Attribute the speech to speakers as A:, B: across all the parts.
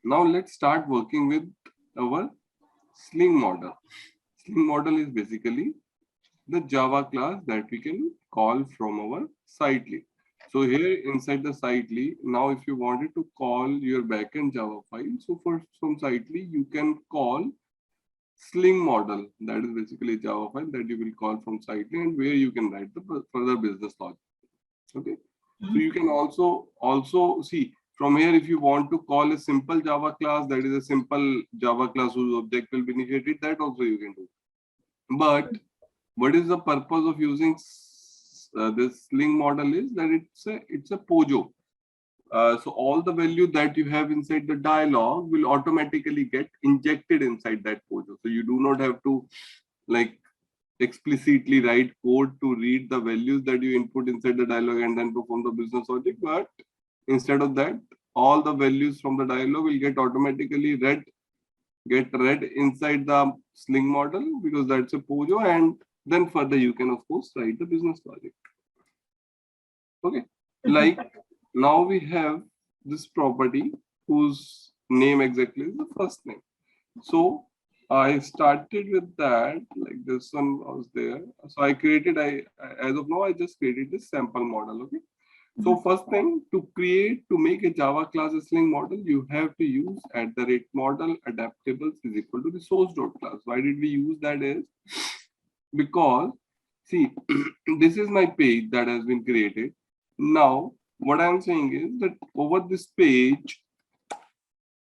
A: Now let's start working with our Sling model. Sling model is basically the Java class that we can call from our sitely. So here inside the sitely, now if you wanted to call your backend Java file, so for from sitely you can call Sling model. That is basically Java file that you will call from sitely and where you can write the further business logic. Okay. So you can also see from here if you want to call a simple Java class, that is a simple Java class whose object will be initiated, that also you can do. But what is the purpose of using this Sling model is that it's a POJO. So all the value that you have inside the dialog will automatically get injected inside that POJO. So you do not have to like explicitly write code to read the values that you input inside the dialog and then perform the business logic. But instead of that, all the values from the dialog will get automatically read inside the Sling model because that's a POJO, and then further you can of course write the business logic. Okay, like now we have this property whose name exactly is the first name. So I started with that, like this one was there. So I created, as of now, I just created this sample model. Okay. So first thing to make a Java class Sling model, you have to use @model adaptables is equal to resource.class. Why did we use that is because see, this is my page that has been created. Now, what I'm saying is that over this page,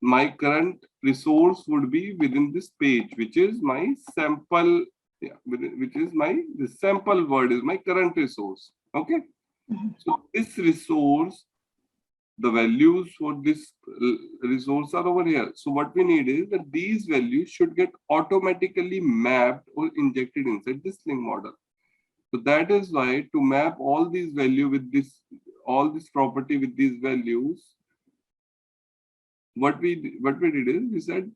A: my current resource would be within this page, which is my sample, which is the sample word is my current resource. Okay. So this resource, the values for this resource are over here. So what we need is that these values should get automatically mapped or injected inside this Sling model. So that is why to map all these value with all this property with these values, what we did is we said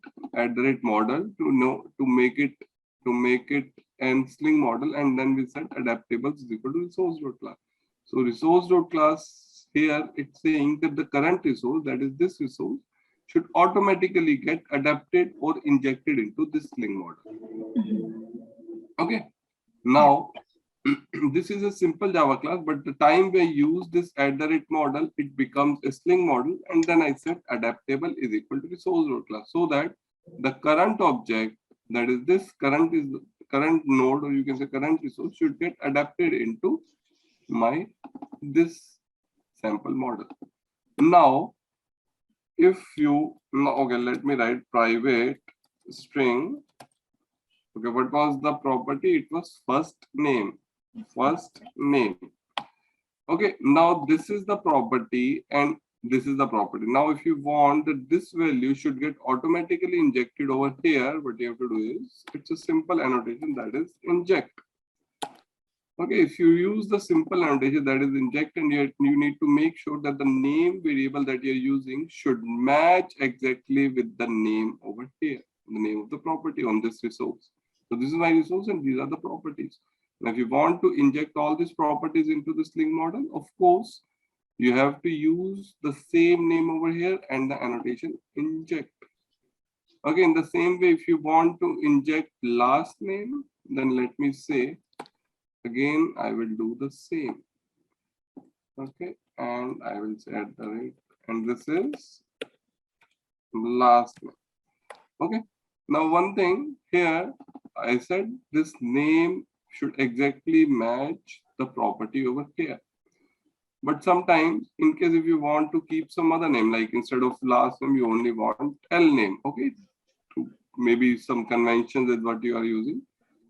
A: @model to make it an Sling model, and then we said adaptables is equal to resource.class. So resource.class here it's saying that the current resource, that is this resource, should automatically get adapted or injected into this Sling model. Okay. Now this is a simple Java class, but the time we use this @model, it becomes a Sling model, and then I said adaptable is equal to resource.class, so that the current object, that is this current node, or you can say current resource, should get adapted into this sample model. Now, okay, let me write private string. Okay, what was the property? It was first name. Okay, now this is the property and this is the property. Now, if you want that this value should get automatically injected over here, what you have to do is, it's a simple annotation, that is inject. Okay, if you use the simple annotation, that is inject, and you need to make sure that the name variable that you're using should match exactly with the name over here, the name of the property on this resource. So this is my resource and these are the properties. Now, if you want to inject all these properties into the Sling model, of course, you have to use the same name over here and the annotation inject. Okay, in the same way, if you want to inject last name, then let me say, again, I will do the same. Okay, and I will say @, and this is last name. Okay, now one thing here, I said this name should exactly match the property over here. But sometimes, in case if you want to keep some other name, like instead of last name, you only want L name. Okay, maybe some conventions is what you are using.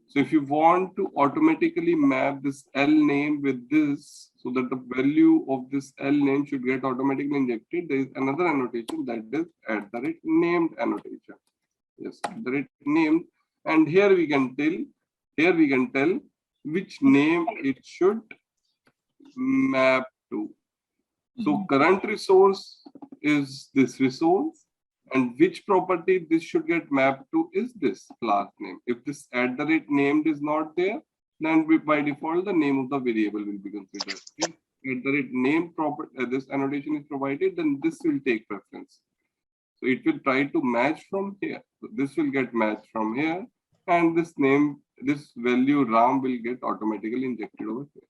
A: So if you want to automatically map this L name with this, so that the value of this L name should get automatically injected, there is another annotation, that is @named annotation. Yes, @named, and here we can tell which name it should map to. So current resource is this resource, and which property this should get mapped to is this last name. If this @named is not there, then by default the name of the variable will be considered. If @name property, this annotation is provided, then this will take preference. So it will try to match from here. So this will get matched from here, and this name, this value Ram will get automatically injected over here.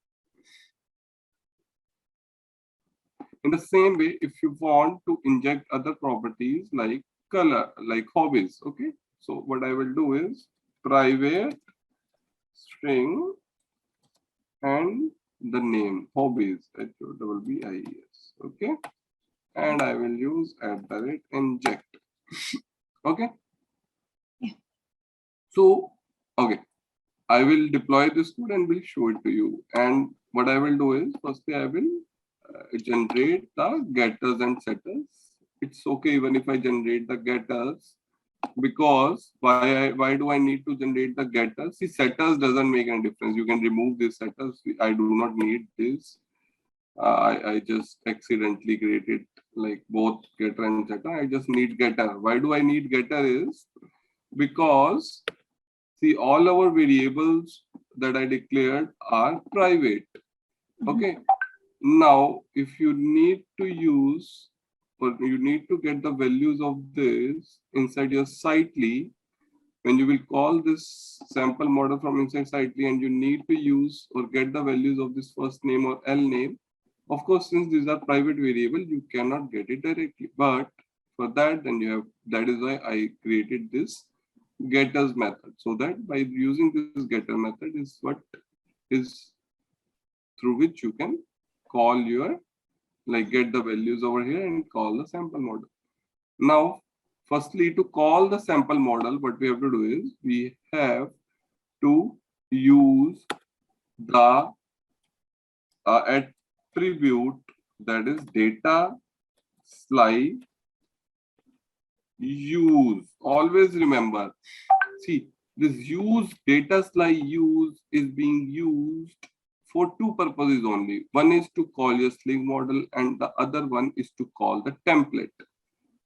A: In the same way, if you want to inject other properties like color, like hobbies, okay? So what I will do is private string and the name hobbies, HOBBIES, okay? And I will use @inject, okay?
B: Yeah.
A: So, okay, I will deploy this code and will show it to you. And what I will do is, firstly, I will generate the getters and setters. It's okay even if I generate the getters, because why do I need to generate the getters? See, setters doesn't make any difference. You can remove these setters. I do not need this. I just accidentally created like both getter and setter. I just need getter. Why do I need getter is because see, all our variables that I declared are private. Okay. Now, if you need to use or you need to get the values of this inside your Sitely, when you will call this sample model from inside Sitely and you need to use or get the values of this first name or L name, of course, since these are private variable, you cannot get it directly. But for that, then you have, that is why I created this getters method, so that by using this getter method is what is through which you can call your, like, get the values over here and call the sample model. Now, firstly, to call the sample model, what we have to do is we have to use the attribute, that is data slide use. Always remember, see, this use data slide use is being used for two purposes only. One is to call your Sling model and the other one is to call the template.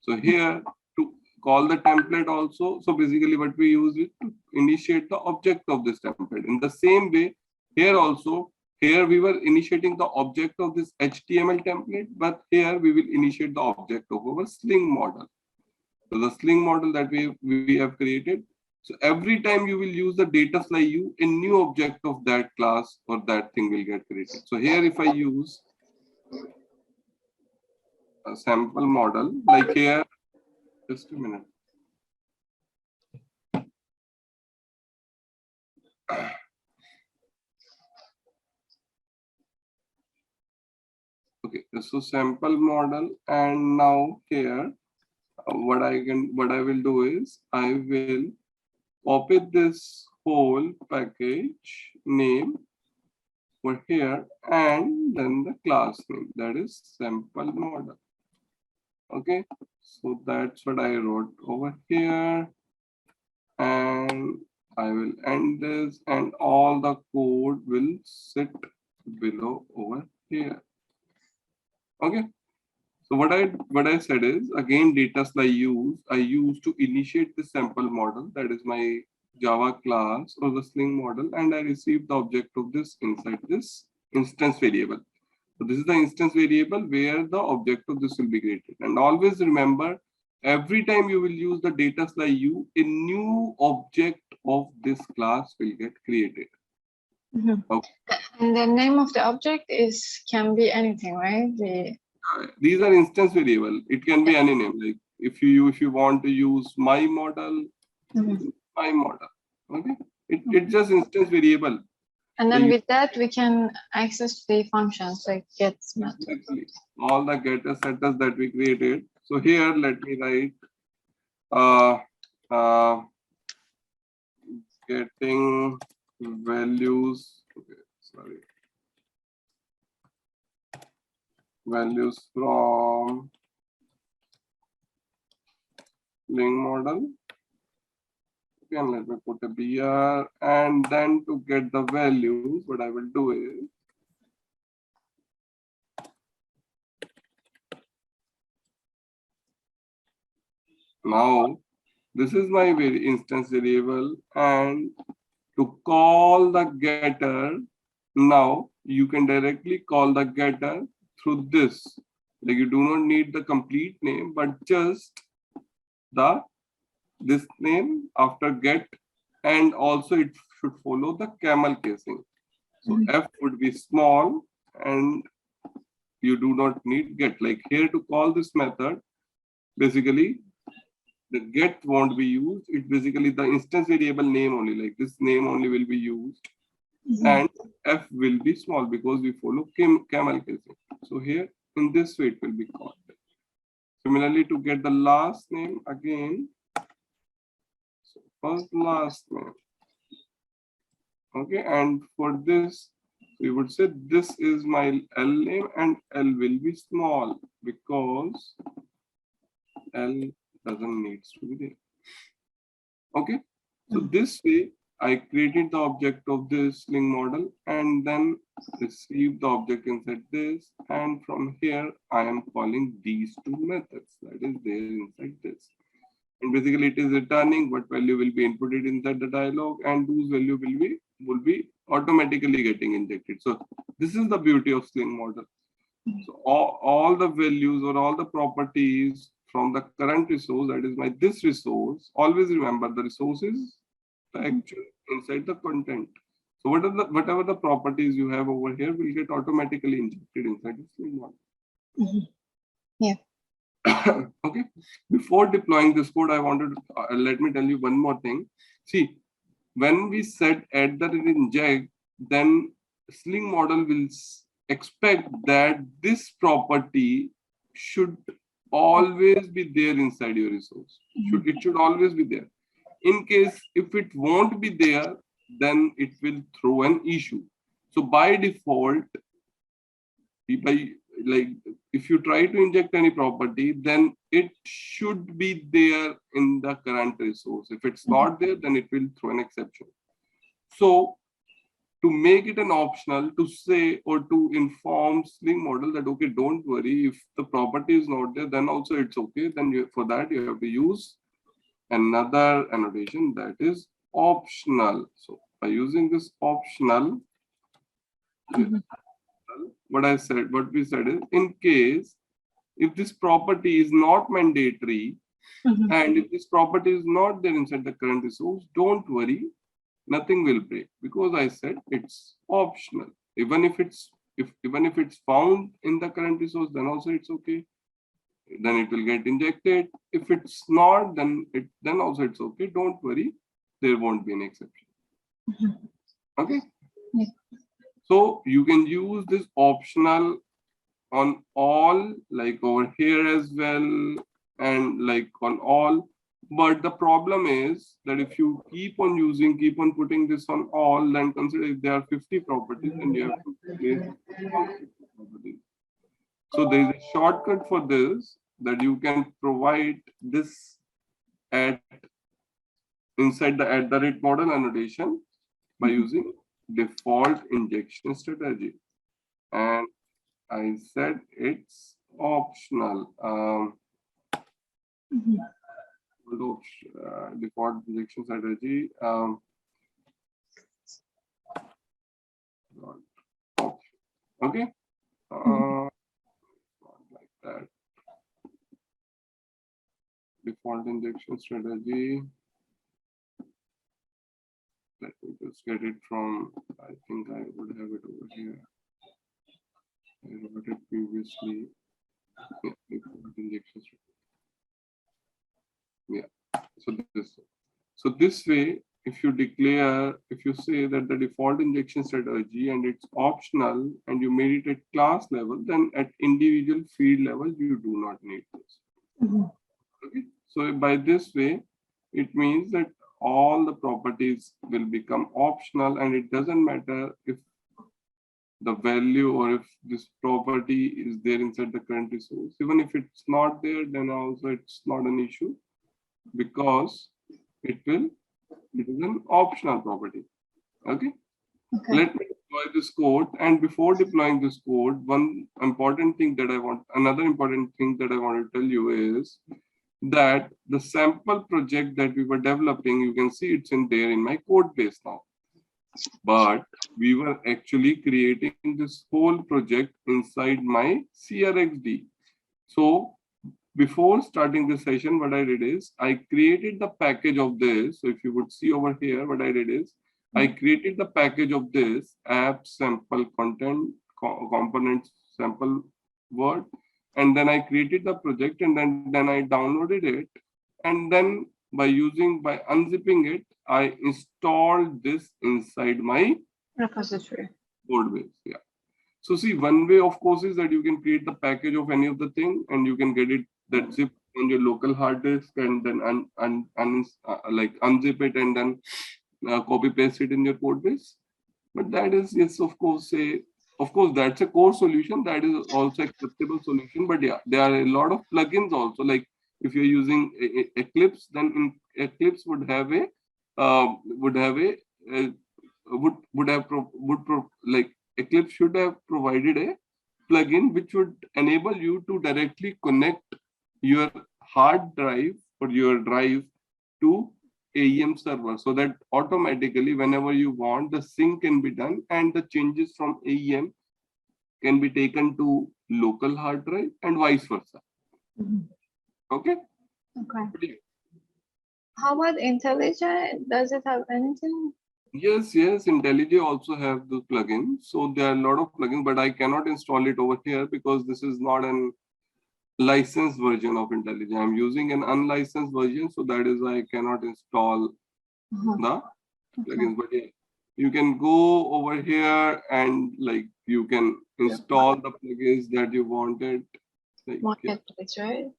A: So here to call the template also, so basically what we use is to initiate the object of this template. In the same way, here also, here we were initiating the object of this HTML template, but here we will initiate the object of our Sling model. So the Sling model that we have created. So every time you will use the data slide u, a new object of that class or that thing will get created. So here if I use a sample model, like here, just a minute. Okay, so sample model, and now here, what I will do is I will copy this whole package name over here and then the class name, that is sample model. Okay, so that's what I wrote over here, and I will end this, and all the code will sit below over here. Okay. So what I said is, again, data slide I use to initiate the sample model, that is my Java class or the Sling model, and I receive the object of this inside this instance variable. So this is the instance variable where the object of this will be created. And always remember, every time you will use the data slide a new object of this class will get created. Okay.
B: And the name of the object can be anything, right?
A: These are instance variable. It can be any name. Like if you want to use my model, my model. Okay. It's just instance variable.
B: And then with that we can access the functions like get method.
A: Exactly. All the getter setters that we created. So here let me write getting values. Okay, sorry. Values from Sling model. Okay, and let me put a BR, and then to get the values, what I will do is now this is my instance variable, and to call the getter, now you can directly call the getter through this. Like you do not need the complete name, but just this name after get, and also it should follow the camel casing. So F would be small, and you do not need get. Like here to call this method, basically the get won't be used. It's basically the instance variable name only, like this name only will be used. And F will be small because we follow camel casing. So here in this way it will be called. Similarly, to get the last name again, so first last name. Okay, and for this, we would say this is my L name, and L will be small because L doesn't need to be there. Okay, so this way I created the object of this Sling model and then received the object inside this, and from here I am calling these two methods that is there inside this. And basically it is returning what value will be inputted inside the dialog, and those value will be automatically getting injected. So this is the beauty of Sling model. So all the values or all the properties from the current resource, that is my this resource, always remember the resource is the actual inside the content. So whatever the properties you have over here will get automatically injected inside the Sling model.
B: Yeah.
A: Okay, before deploying this code, I wanted to let me tell you one more thing. See, when we set @inject, then Sling model will expect that this property should always be there inside your resource. It should always be there. In case if it won't be there, then it will throw an issue. So by default, if you try to inject any property, then it should be there in the current resource. If it's not there, then it will throw an exception. So to make it an optional, to say or to inform Sling model that, okay, don't worry, if the property is not there, then also it's okay. Then for that, you have to use another annotation that is optional. So by using this optional, what we said is, in case if this property is not mandatory, and if this property is not there inside the current resource, don't worry, nothing will break, because I said it's optional. Even if it's found in the current resource, then also it's okay. Then it will get injected. If it's not, then also it's okay. Don't worry, there won't be an exception. Okay.
B: Yeah.
A: So you can use this optional on all, like over here as well, and like on all. But the problem is that if you keep on putting this on all, then consider if there are 50 properties, then you have to place all 50 properties. So there is a shortcut for this, that you can provide this at inside the @model annotation by using default injection strategy. And I said it's optional. Default injection strategy. Okay. Like that. Default injection strategy. Let me just get it from, I think I would have it over here. I wrote it previously. Yeah, default injection strategy. Yeah. So this way, if you say that the default injection strategy and it's optional, and you made it at class level, then at individual field level, you do not need this. Okay. So by this way, it means that all the properties will become optional, and it doesn't matter if the value or if this property is there inside the current resource. Even if it's not there, then also it's not an issue, because it is an optional property. Okay. Let me deploy this code, and before deploying this code, another important thing that I want to tell you is that the sample project that we were developing, you can see it's there in my code base now. But we were actually creating this whole project inside my CRXD. So before starting this session, what I did is I created the package of this. So if you would see over here, what I did is I created the package of this app sample content components sample word, and then I created the project, and then I downloaded it, and then by unzipping it, I installed this inside my
B: repository.
A: code base. Yeah. So see, one way of course is that you can create the package of any of the thing, and you can get it that zip on your local hard disk, and then like unzip it and then copy paste it in your code base. But that is, yes, of course, that's a core solution. That is also acceptable solution. But yeah, there are a lot of plugins also. Like if you're using Eclipse, then in Eclipse would have a like Eclipse should have provided a plugin which would enable you to directly connect your hard drive or your drive to AEM server, so that automatically whenever you want, the sync can be done and the changes from AEM can be taken to local hard drive and vice versa. Okay.
B: Okay. How about IntelliJ? Does it have anything?
A: Yes, IntelliJ also have the plugin. So there are a lot of plugins, but I cannot install it over here because this is not an licensed version of IntelliJ. I'm using an unlicensed version, so that is why I cannot install the plugins. But yeah, you can go over here and like you can install the plugins that you wanted. Like,
B: Marketplace, right?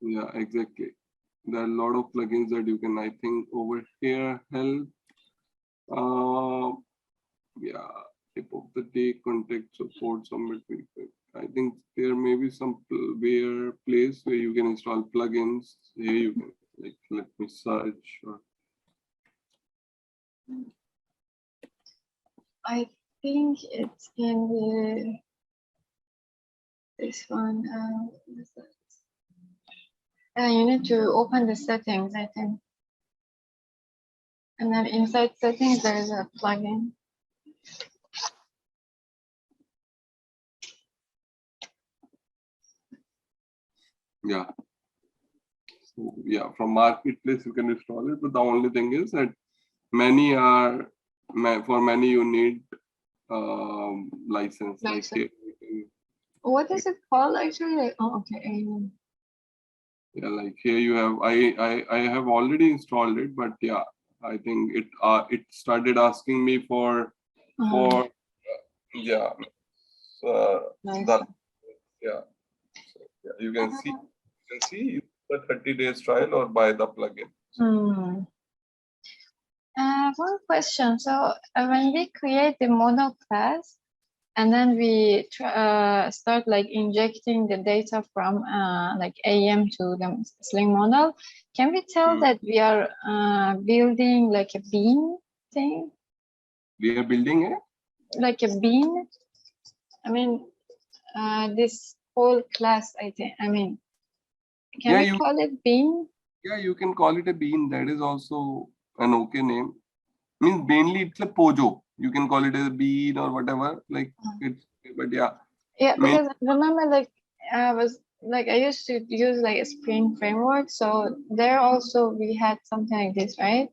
A: Yeah, exactly. There are a lot of plugins that you can, I think, over here help. Yeah, tip of the day, contact support, submit feedback. I think there may be some place where you can install plugins. Here you can, like, let me search.
B: I think it's in this one. You need to open the settings, I think. And then inside settings, there is a plugin.
A: Yeah. So yeah, from marketplace you can install it, but the only thing is that for many you need license. Like here,
B: what is it called actually? Like, oh, okay.
A: Yeah, like here you have I have already installed it, but yeah, I think it started asking me for yeah yeah. So, yeah, you can see the 30 days trial or buy the plugin.
B: One question. So when we create the model class, and then we start like injecting the data from like AEM to the Sling model, can we tell that we are building like a bean thing?
A: We are building
B: like a bean. I mean, this whole class, I think. I mean, can we call it bean?
A: Yeah, you can call it a bean. That is also an okay name. Means mainly it's a pojo. You can call it a bean or whatever. Like it's, but yeah.
B: Yeah, because I remember like I used to use like a Spring framework, so there also we had something like this, right?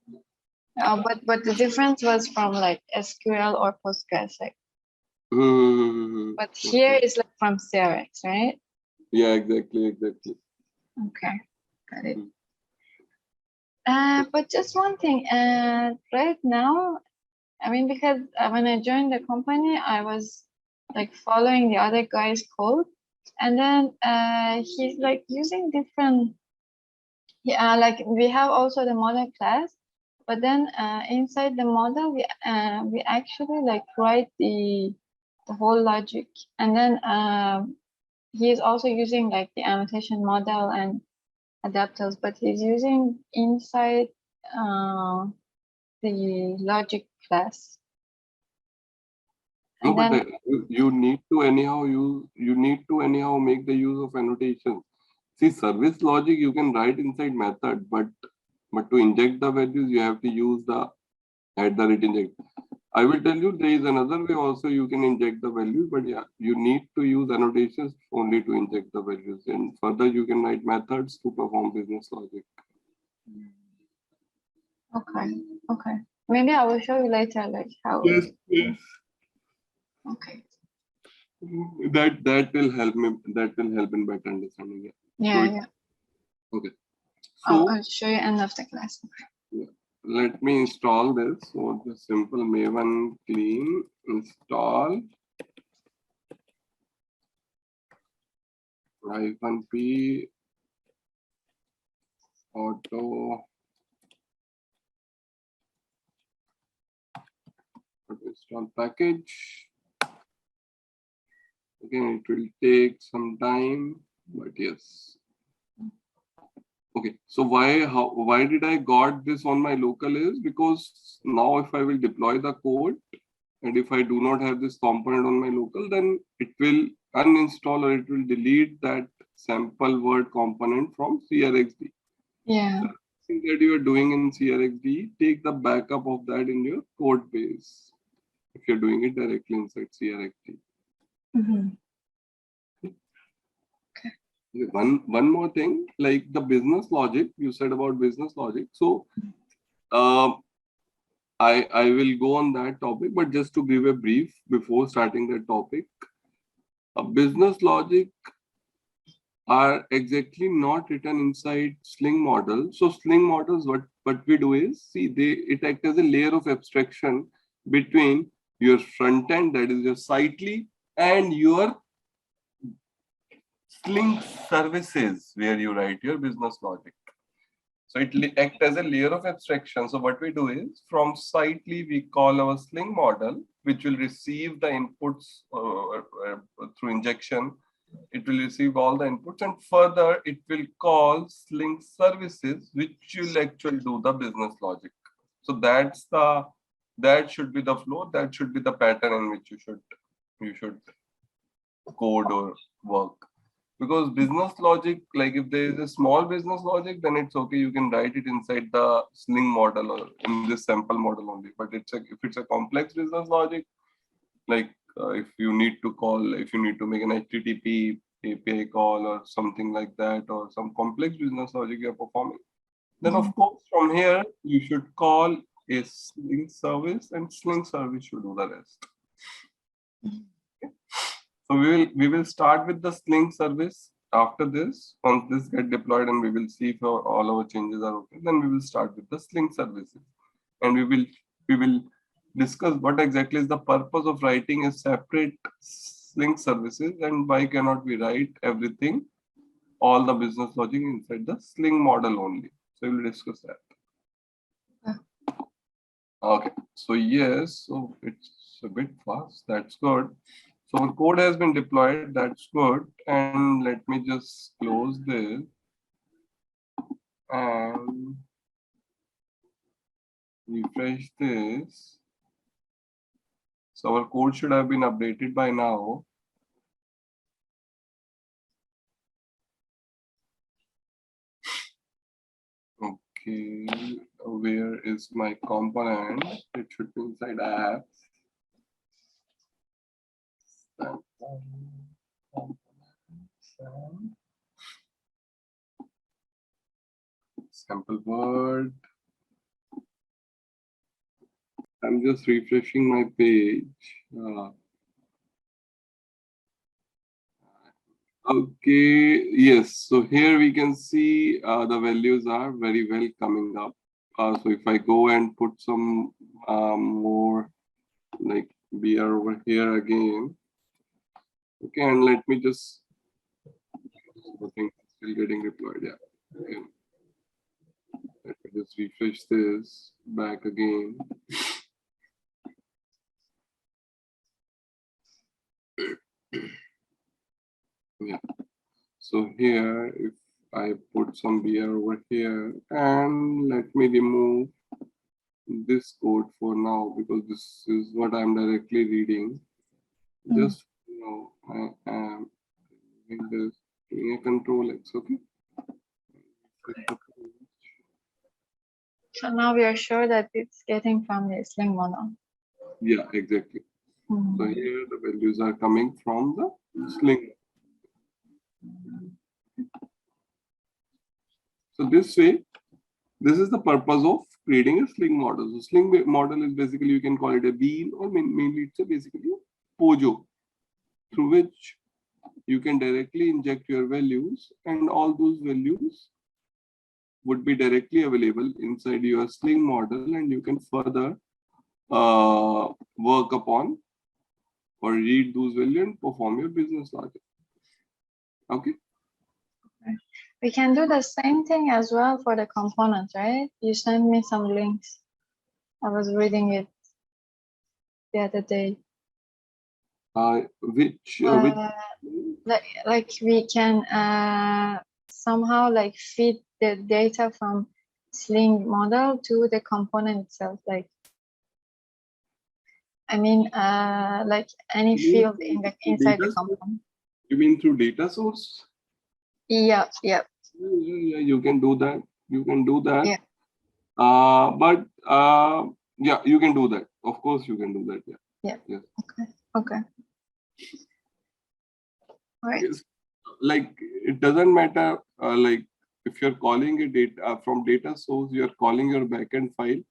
B: But the difference was from like SQL or Postgres, like. But here it's like from CRX, right?
A: Yeah, exactly.
B: Okay, got it. But just one thing, right now, I mean, because when I joined the company, I was like following the other guy's code, and then he's like using different. Yeah, like we have also the model class, but then inside the model we actually like write the whole logic, and then he is also using like the annotation model and adapters, but he's using inside the logic class.
A: No, but you need to anyhow make the use of annotations. See, service logic you can write inside method, but to inject the values you have to use the @ inject. I will tell you there is another way also you can inject the values, but yeah, you need to use annotations only to inject the values. And further, you can write methods to perform business logic.
B: Okay. Okay. Maybe I will show you later, like how.
A: Yes, yes.
B: Okay.
A: That will help me. That will help in better understanding. Yeah.
B: Yeah,
A: So
B: yeah.
A: okay.
B: I'll show you end of the class.
A: Yeah. Let me install this. So the simple Maven clean install -p auto install package. Again, it will take some time, but yes. Okay, so why did I got this on my local is because now if I will deploy the code and if I do not have this component on my local, then it will uninstall or it will delete that sample word component from CRXD.
B: Yeah.
A: So everything that you are doing in CRXD, take the backup of that in your code base if you're doing it directly inside CRXD.
B: Mm-hmm.
A: One more thing, like the business logic, you said about business logic. So I will go on that topic, but just to give a brief before starting that topic, a business logic are exactly not written inside Sling model. So Sling models, what we do is see it acts as a layer of abstraction between your front end, that is your Sitely, and your Sling services where you write your business logic. So it acts as a layer of abstraction. So what we do is from Sitely, we call our Sling model, which will receive the inputs through injection. It will receive all the inputs and further it will call Sling services, which will actually do the business logic. So that should be the flow. That should be the pattern in which you should code or work. Because business logic, like if there is a small business logic, then it's okay. You can write it inside the Sling model or in this sample model only. But if it's a complex business logic, like if you need to make an HTTP API call or something like that, or some complex business logic you're performing, then of course from here you should call a Sling service, and Sling service should do the rest. So we will start with the Sling service after this. Once this get deployed and we will see if all our changes are okay, then we will start with the Sling services, and we will discuss what exactly is the purpose of writing a separate Sling services and why cannot we write everything, all the business logic inside the Sling model only. So we will discuss that. Okay, so yes, so it's a bit fast. That's good. So our code has been deployed. That's good. And let me just close this and refresh this. So our code should have been updated by now. Okay, where is my component? It should be inside apps. Sample word. I'm just refreshing my page. Okay, yes. So here we can see the values are very well coming up. So if I go and put some more like BR over here again. Okay, and let me just, I think it's still getting deployed. Yeah. Okay. Let me just refresh this back again. Yeah. So here, if I put some BR over here, and let me remove this code for now because this is what I'm directly reading. Just I am doing a control X, okay?
B: So now we are sure that it's getting from the Sling model.
A: Yeah, exactly. So here the values are coming from the Sling. So this way, this is the purpose of creating a Sling model. So Sling model is basically, you can call it a bean, or mainly it's basically a Pojo, through which you can directly inject your values, and all those values would be directly available inside your Sling model, and you can further work upon or read those values and perform your business logic. Okay.
B: We can do the same thing as well for the components, right? You sent me some links. I was reading it the other day.
A: Which
B: Like we can somehow like feed the data from Sling model to the component itself. Like, I mean, like any field in the inside the component.
A: You mean through data source?
B: Yeah, yeah.
A: Yeah, you can do that. You can do that.
B: Yeah.
A: But yeah, you can do that. Of course, you can do that. Yeah.
B: Yeah.
A: Yes.
B: Okay. Okay. All right.
A: Yes. Like it doesn't matter. Like if you're calling a data from data source, you're calling your backend file.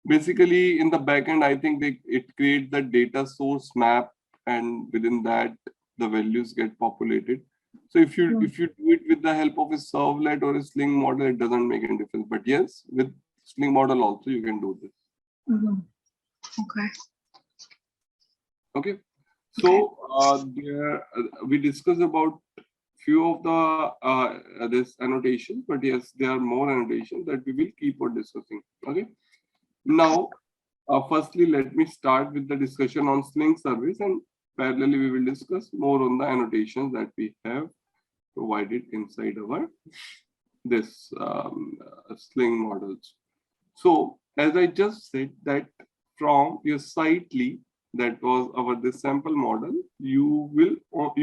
A: Basically, in the backend, I think it creates the data source map, and within that, the values get populated. So if you do it with the help of a servlet or a Sling model, it doesn't make any difference. But yes, with Sling model also you can do this.
B: Okay.
A: Okay. So we discussed about few of the this annotation, but yes, there are more annotations that we will keep on discussing. Okay. Now, firstly, let me start with the discussion on Sling service, and parallelly we will discuss more on the annotations that we have provided inside our this Sling models. So as I just said that from your Sightly, that was our this sample model, you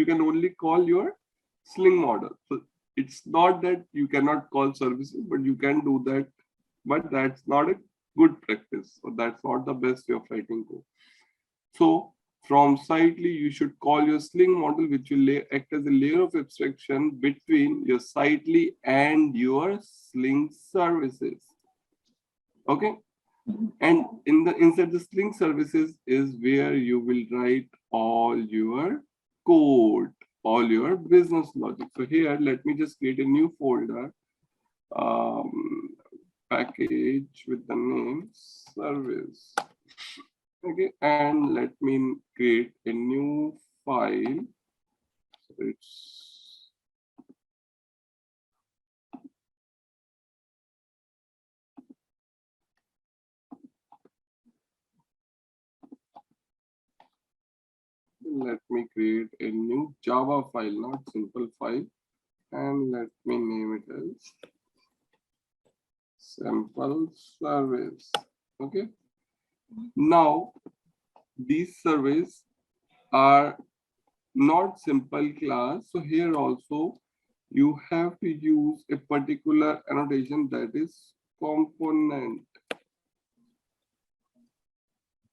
A: can only call your Sling model. So it's not that you cannot call services, but you can do that, but that's not a good practice. So that's not the best way of writing code. So from Sightly, you should call your Sling model, which will act as a layer of abstraction between your Sightly and your Sling services. Okay. And inside the Sling services is where you will write all your code, all your business logic. So here, let me just create a new folder, package with the name service. Okay, and let me create a new file. So let me create a new Java file, not simple file, and let me name it as sample service. Okay. Now, these surveys are not simple class. So here also you have to use a particular annotation, that is component.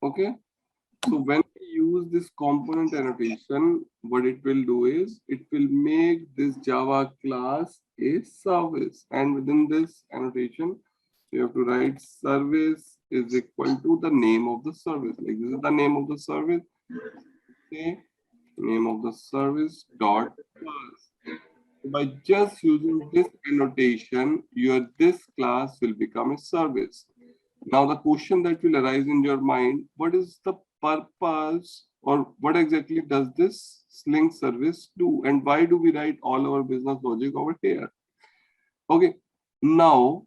A: Okay. So when we use this component annotation, what it will do is it will make this Java class a service. And within this annotation, you have to write service is equal to the name of the service. Like this is the name of the service. Okay. Name of the service dot class. By just using this annotation, this class will become a service. Now the question that will arise in your mind, what is the purpose, or what exactly does this Sling service do, and why do we write all our business logic over here? Okay, now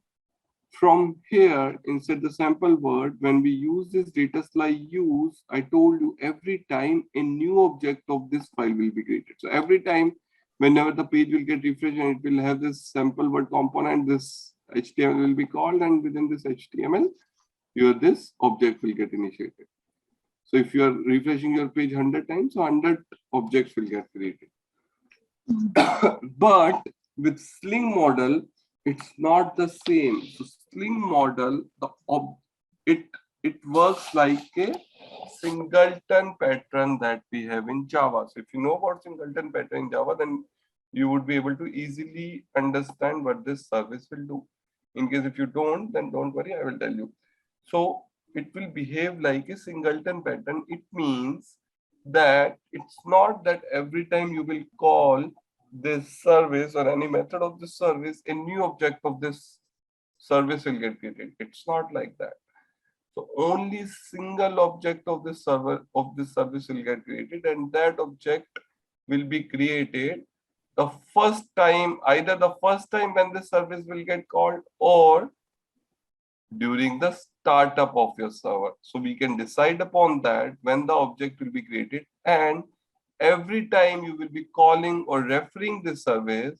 A: from here inside the sample word, when we use this data slide use, I told you every time a new object of this file will be created. So every time whenever the page will get refreshed and it will have this sample word component, this HTML will be called, and within this HTML, this object will get initiated. So if you are refreshing your page 100 times, so 100 objects will get created. But with Sling model, it's not the same. So Sling model, it it works like a singleton pattern that we have in Java. So if you know about singleton pattern in Java, then you would be able to easily understand what this service will do. In case if you don't, then don't worry, I will tell you. So it will behave like a singleton pattern. It means that it's not that every time you will call this service or any method of this service, a new object of this service will get created. It's not like that. So only single object of this server of this service will get created, and that object will be created the first time, either the first time when the service will get called or during the startup of your server. So we can decide upon that when the object will be created, and every time you will be calling or referring this service,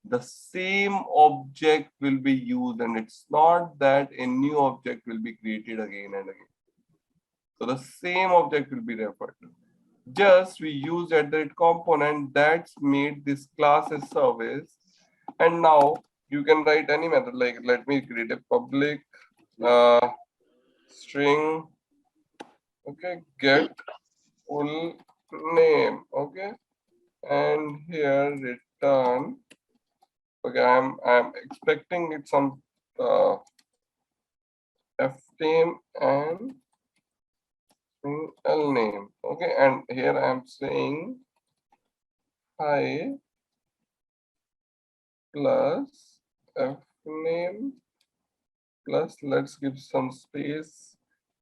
A: the same object will be used, and it's not that a new object will be created again and again. So the same object will be referred to. Just we use @ component that's made this class as service, and now you can write any method, like let me create a public string, okay, get full name, okay, and here return. Okay, I'm expecting it some fname and L name, okay, and here I'm saying hi plus fname plus, let's give some space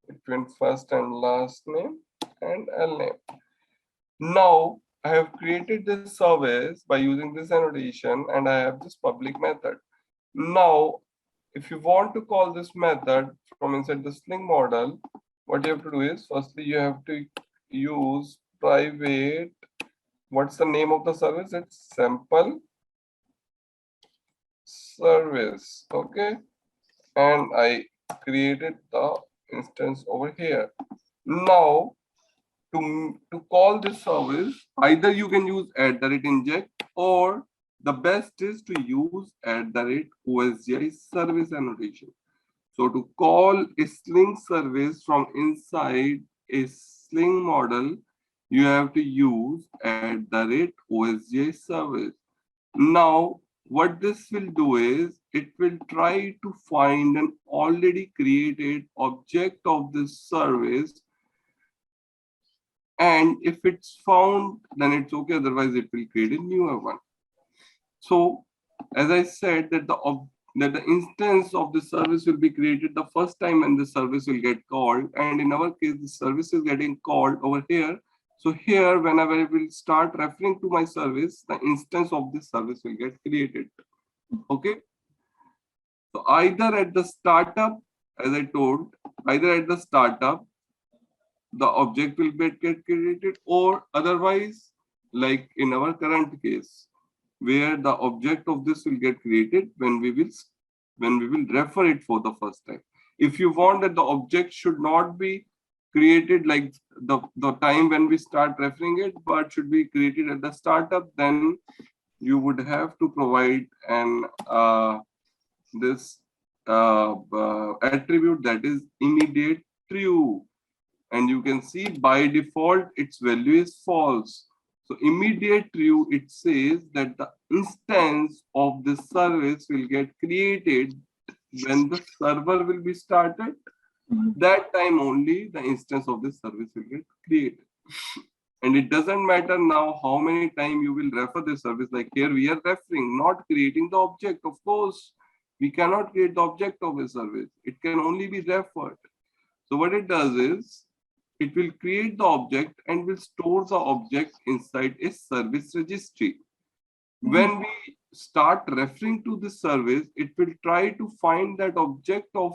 A: between first and last name and L name. Now I have created this service by using this annotation, and I have this public method. Now, if you want to call this method from inside the Sling model, what you have to do is, firstly, you have to use private, what's the name of the service? It's sample service, okay? And I created the instance over here. Now, to call this service, either you can use @inject, or the best is to use @osgi service annotation. So to call a Sling service from inside a Sling model, you have to use @osgi service. Now, what this will do is it will try to find an already created object of this service, and if it's found, then it's okay, otherwise it will create a newer one. So as I said, that the instance of the service will be created the first time when the service will get called, and in our case the service is getting called over here. So here, whenever I will start referring to my service, the instance of this service will get created. Okay, so either at the startup, as I told, either at the startup the object will get created, or otherwise, like in our current case, where the object of this will get created when we will refer it for the first time. If you want that the object should not be created like the time when we start referring it, but should be created at the startup, then you would have to provide an this attribute that is immediate true. And you can see by default its value is false. So immediate true, it says that the instance of the service will get created when the server will be started. That time only the instance of the service will get created. And it doesn't matter now how many times you will refer the service. Like here we are referring, not creating the object. Of course, we cannot create the object of a service. It can only be referred. So what it does is, it will create the object and will store the object inside a service registry. When we start referring to this service, it will try to find that object of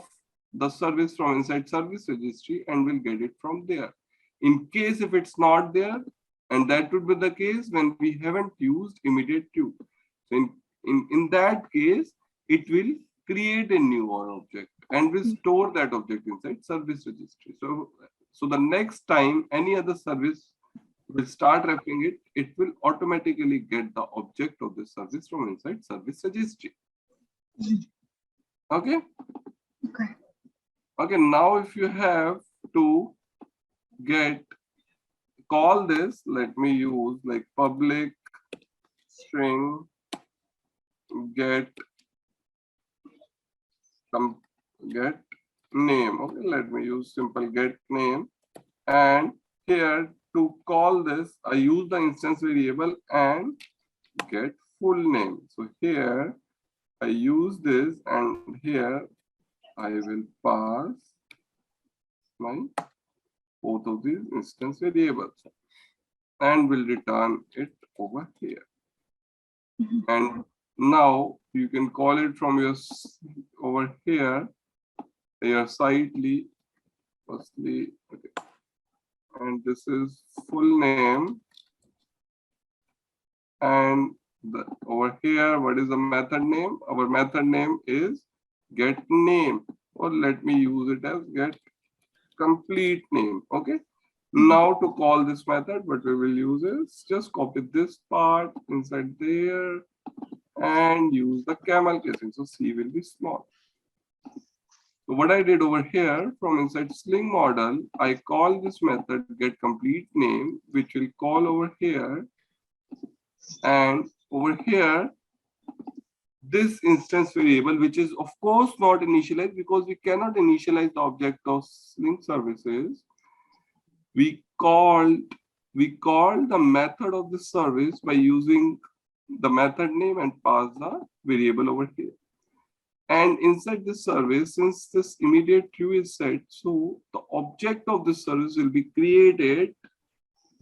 A: the service from inside service registry and will get it from there. In case if it's not there, and that would be the case when we haven't used immediate true. So in that case, it will create a new object and will store that object inside service registry. So the next time any other service will start referring it, it will automatically get the object of the service from inside service registry. Okay?
B: Okay.
A: Okay, now if you have to call this, let me use like public string get get name. Okay, let me use simple get name, and here to call this I use the instance variable and get full name. So here I use this, and here I will pass my both of these instance variables and will return it over here. And now you can call it from your over here, your sightly firstly. Okay. And this is full name, and over here, what is the method name? Our method name is get name, or let me use it as get complete name. Okay. Now to call this method, what we will use is just copy this part inside there and use the camel casing. So C will be small. So what I did over here from inside Sling model, I call this method get complete name, which will call over here. And over here, this instance variable, which is of course not initialized because we cannot initialize the object of Sling services. We called the method of the service by using the method name and pass the variable over here. And inside this service, since this immediate true is set, so the object of this service will be created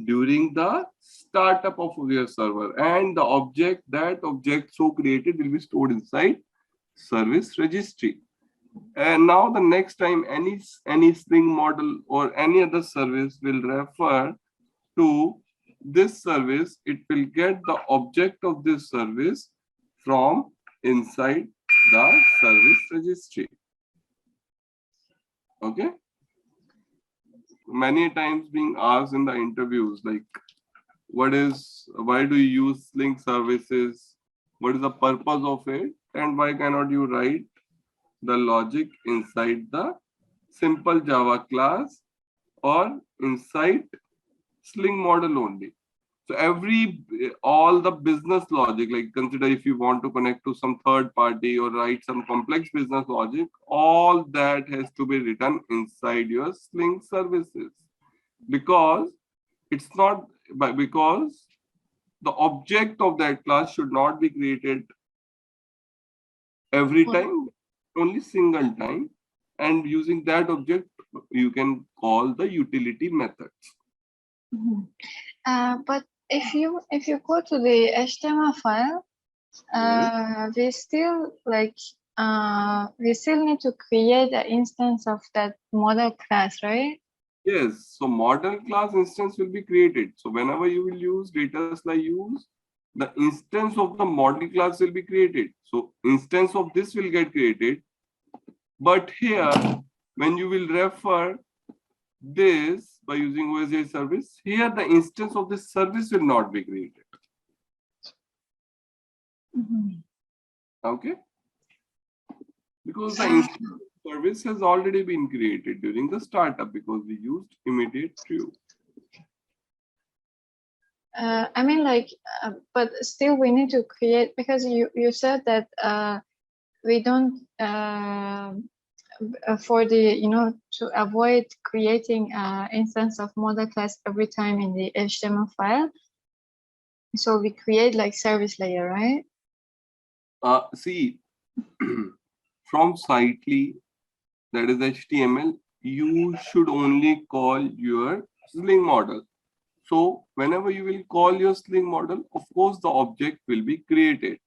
A: during the startup of your server, and the object so created will be stored inside service registry. And now the next time any Sling model or any other service will refer to this service, it will get the object of this service from inside the service registry. Okay. Many times being asked in the interviews, like, why do you use Sling services? What is the purpose of it? And why cannot you write the logic inside the simple Java class or inside Sling model only? So all the business logic, like consider if you want to connect to some third party or write some complex business logic, all that has to be written inside your Sling services, because it's not because the object of that class should not be created every time, only single time, and using that object you can call the utility methods.
B: But if you go to the HTML file, we still need to create an instance of that model class, right?
A: Yes, so model class instance will be created. So whenever you will use data slide use, the instance of the model class will be created. So instance of this will get created. But here, when you will refer this by using OSI service, here the instance of this service will not be created. Okay. Because the instance of service has already been created during the startup because we used immediate true.
B: I mean, but still we need to create, because you said that we don't for the to avoid creating instance of model class every time in the HTML file. So we create like service layer, right?
A: See, from Sightly, that is HTML, you should only call your Sling model. So whenever you will call your Sling model, of course, the object will be created.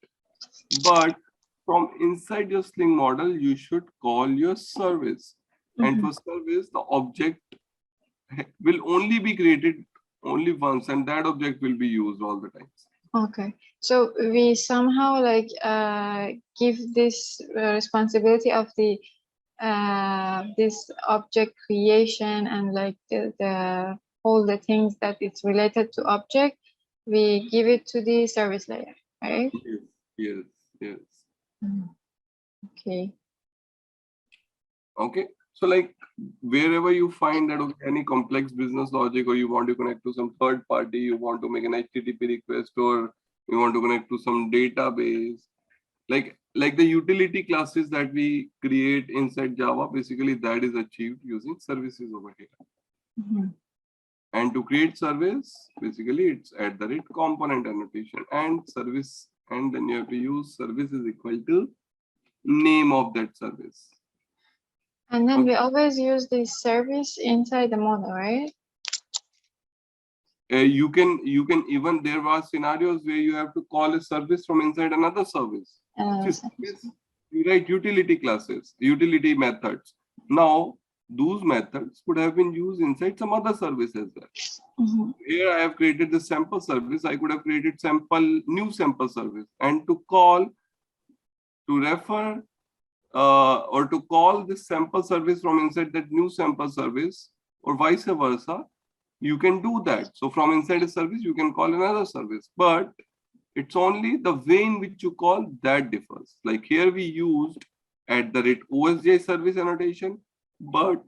A: But from inside your Sling model, you should call your service. And for service, the object will only be created only once, and that object will be used all the time.
B: Okay, so we somehow give this responsibility of the this object creation and the all the things that it's related to object, we give it to the service layer, right?
A: Yes.
B: Okay.
A: Okay, So like wherever you find that okay, any complex business logic, or you want to connect to some third party, you want to make an HTTP request, or you want to connect to some database, like the utility classes that we create inside Java, basically that is achieved using services over here.
B: Mhm.
A: And to create service, basically it's @component annotation and service, and then you have to use service is equal to name of that service.
B: And then
A: Okay.
B: we always use this service inside the model, right?
A: You can even, there were scenarios where you have to call a service from inside another service. You write utility classes, utility methods. Now those methods could have been used inside some other service as well.
B: Mhm.
A: Here I have created the sample service. I could have created new sample service, and to refer or to call this sample service from inside that new sample service, or vice versa, you can do that. So from inside a service, you can call another service, but it's only the way in which you call that differs. Like here we used @OSJ service annotation, but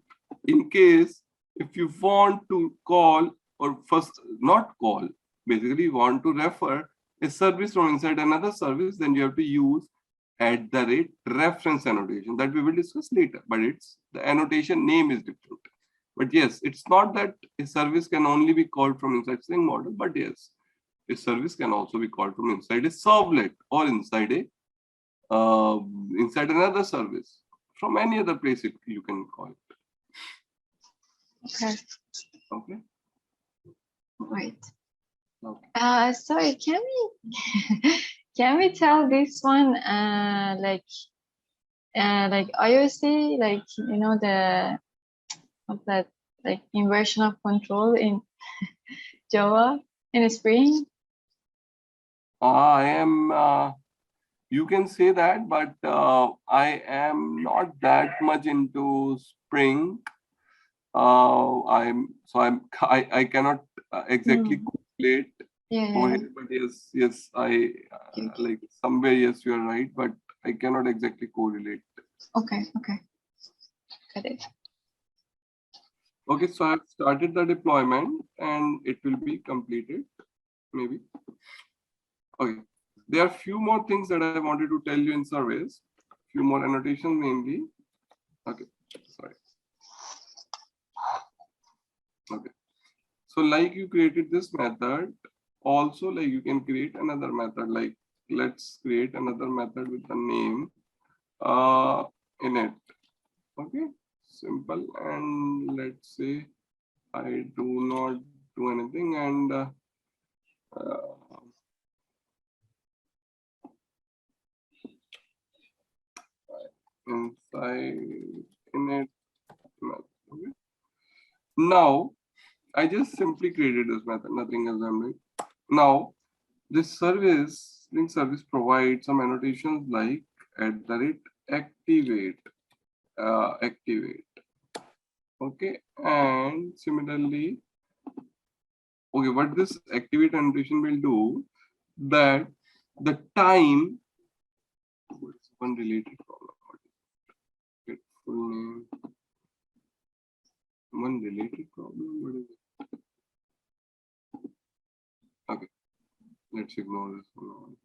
A: in case if you want to call, or first not call, basically you want to refer a service from inside another service, then you have to use @reference annotation that we will discuss later, but it's the annotation name is different. But yes, it's not that a service can only be called from inside Sling model, but yes, a service can also be called from inside a servlet, or inside another service. From any other place you can call it.
B: Okay.
A: Okay.
B: Right.
A: Okay.
B: Sorry, can we tell this one like IOC, like you know what's that, like inversion of control in Java in Spring?
A: I am. You can say that, but I am not that much into Spring. I cannot exactly correlate over
B: Yeah.
A: here, but yes, I like somewhere, yes, you are right, but I cannot exactly correlate.
B: Okay. Got it.
A: Okay, so I've started the deployment and it will be completed, maybe. Okay, there are few more things that I wanted to tell you in service, few more annotations mainly. Okay, sorry. Okay, so like you created this method, also like you can create another method. Like let's create another method with the name init. Okay, simple, and let's say I do not do anything, and inside init method. Okay. Now I just simply created this method, nothing else I'm doing. Now this Sling service provides some annotations like @activate, activate. Okay, and similarly, okay, what this activate annotation will do, that the time, what's one related problem? Get full name. One related problem. What is it? Okay, let's ignore this one.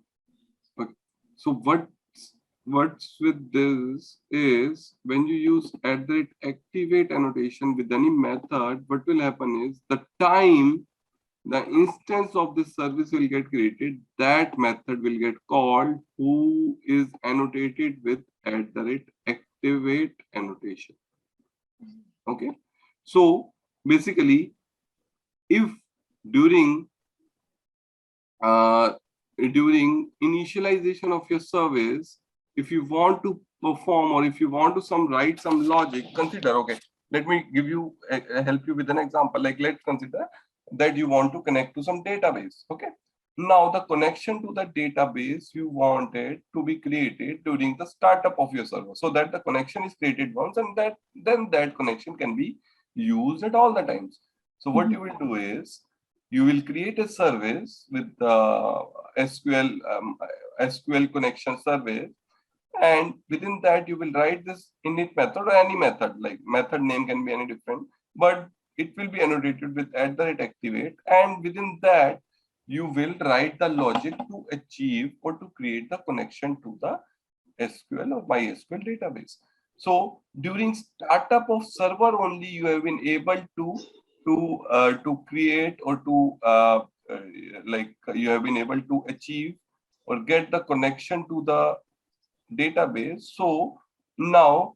A: Okay, so what's with this is when you use @activate annotation with any method, what will happen is the time the instance of this service will get created, that method will get called, who is annotated with @activate annotation. Okay, so basically, if during initialization of your service, if you want to perform, or if you want to write some logic, consider, okay, let me give you help you with an example. Like let's consider that you want to connect to some database. Okay, now the connection to the database you wanted to be created during the startup of your server, so that the connection is created once, and then that connection can be used at all the times. So what you will do is you will create a service with SQL connection service, And within that, you will write this init method or any method, like method name can be any different, but it will be annotated with @activate. And within that, you will write the logic to achieve or to create the connection to the SQL or MySQL database. So during startup of server only, you have been able to create or to like you have been able to achieve or get the connection to the database. So now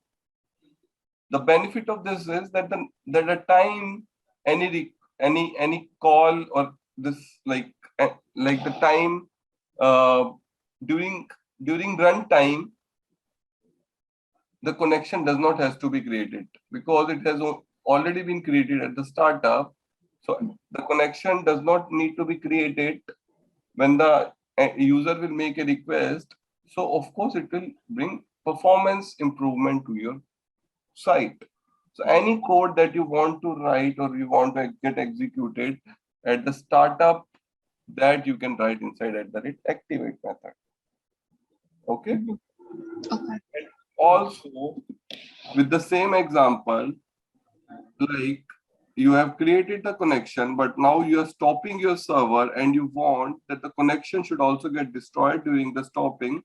A: the benefit of this is that the time any call or this like the time uh, during runtime, the connection does not has to be created because it has already been created at the startup. So the connection does not need to be created when the user will make a request. So of course it will bring performance improvement to your site. So any code that you want to write or you want to get executed at the startup, that you can write inside @activate method. Okay.
B: Okay.
A: Also, with the same example, like you have created the connection, but now you are stopping your server and you want that the connection should also get destroyed during the stopping,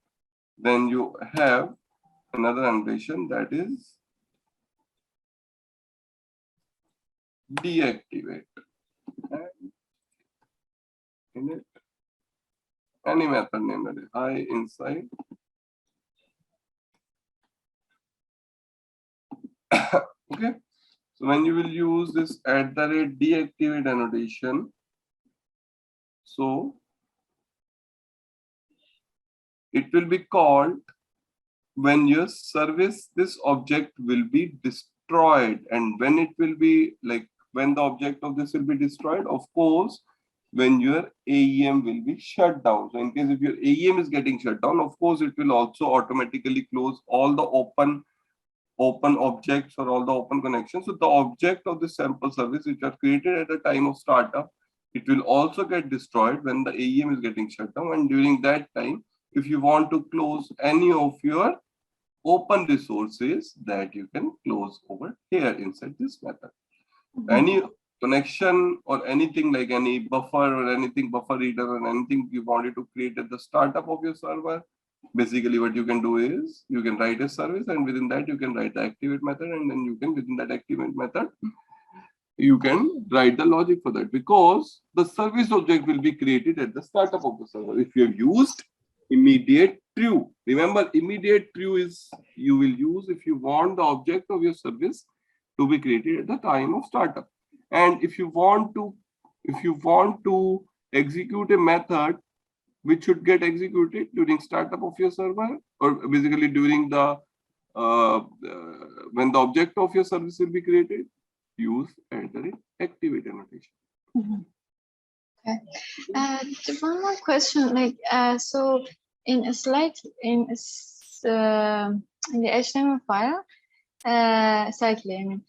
A: then you have another annotation that is deactivate. And in it, any method name that is I inside. Okay. So when you will use this @deactivate annotation, so it will be called when your service, this object will be destroyed. And when it will be like, when the object of this will be destroyed, of course, when your AEM will be shut down. So in case if your AEM is getting shut down, of course, it will also automatically close all the open objects or all the open connections. So the object of the sample service which are created at the time of startup, it will also get destroyed when the AEM is getting shut down. And during that time, if you want to close any of your open resources, that you can close over here inside this method. Any connection or anything like any buffer or anything, buffer reader or anything you wanted to create at the startup of your server, basically what you can do is you can write a service, and within that you can write the activate method, and then you can within that activate method you can write the logic for that, because the service object will be created at the startup of the server. If you have used immediate true, remember immediate true is you will use if you want the object of your service to be created at the time of startup. And if you want to execute a method which should get executed during startup of your server, or basically during the when the object of your service will be created, use @activate annotation.
B: Okay. One more question, like so in a slide in the HTML file, cycle, I mean,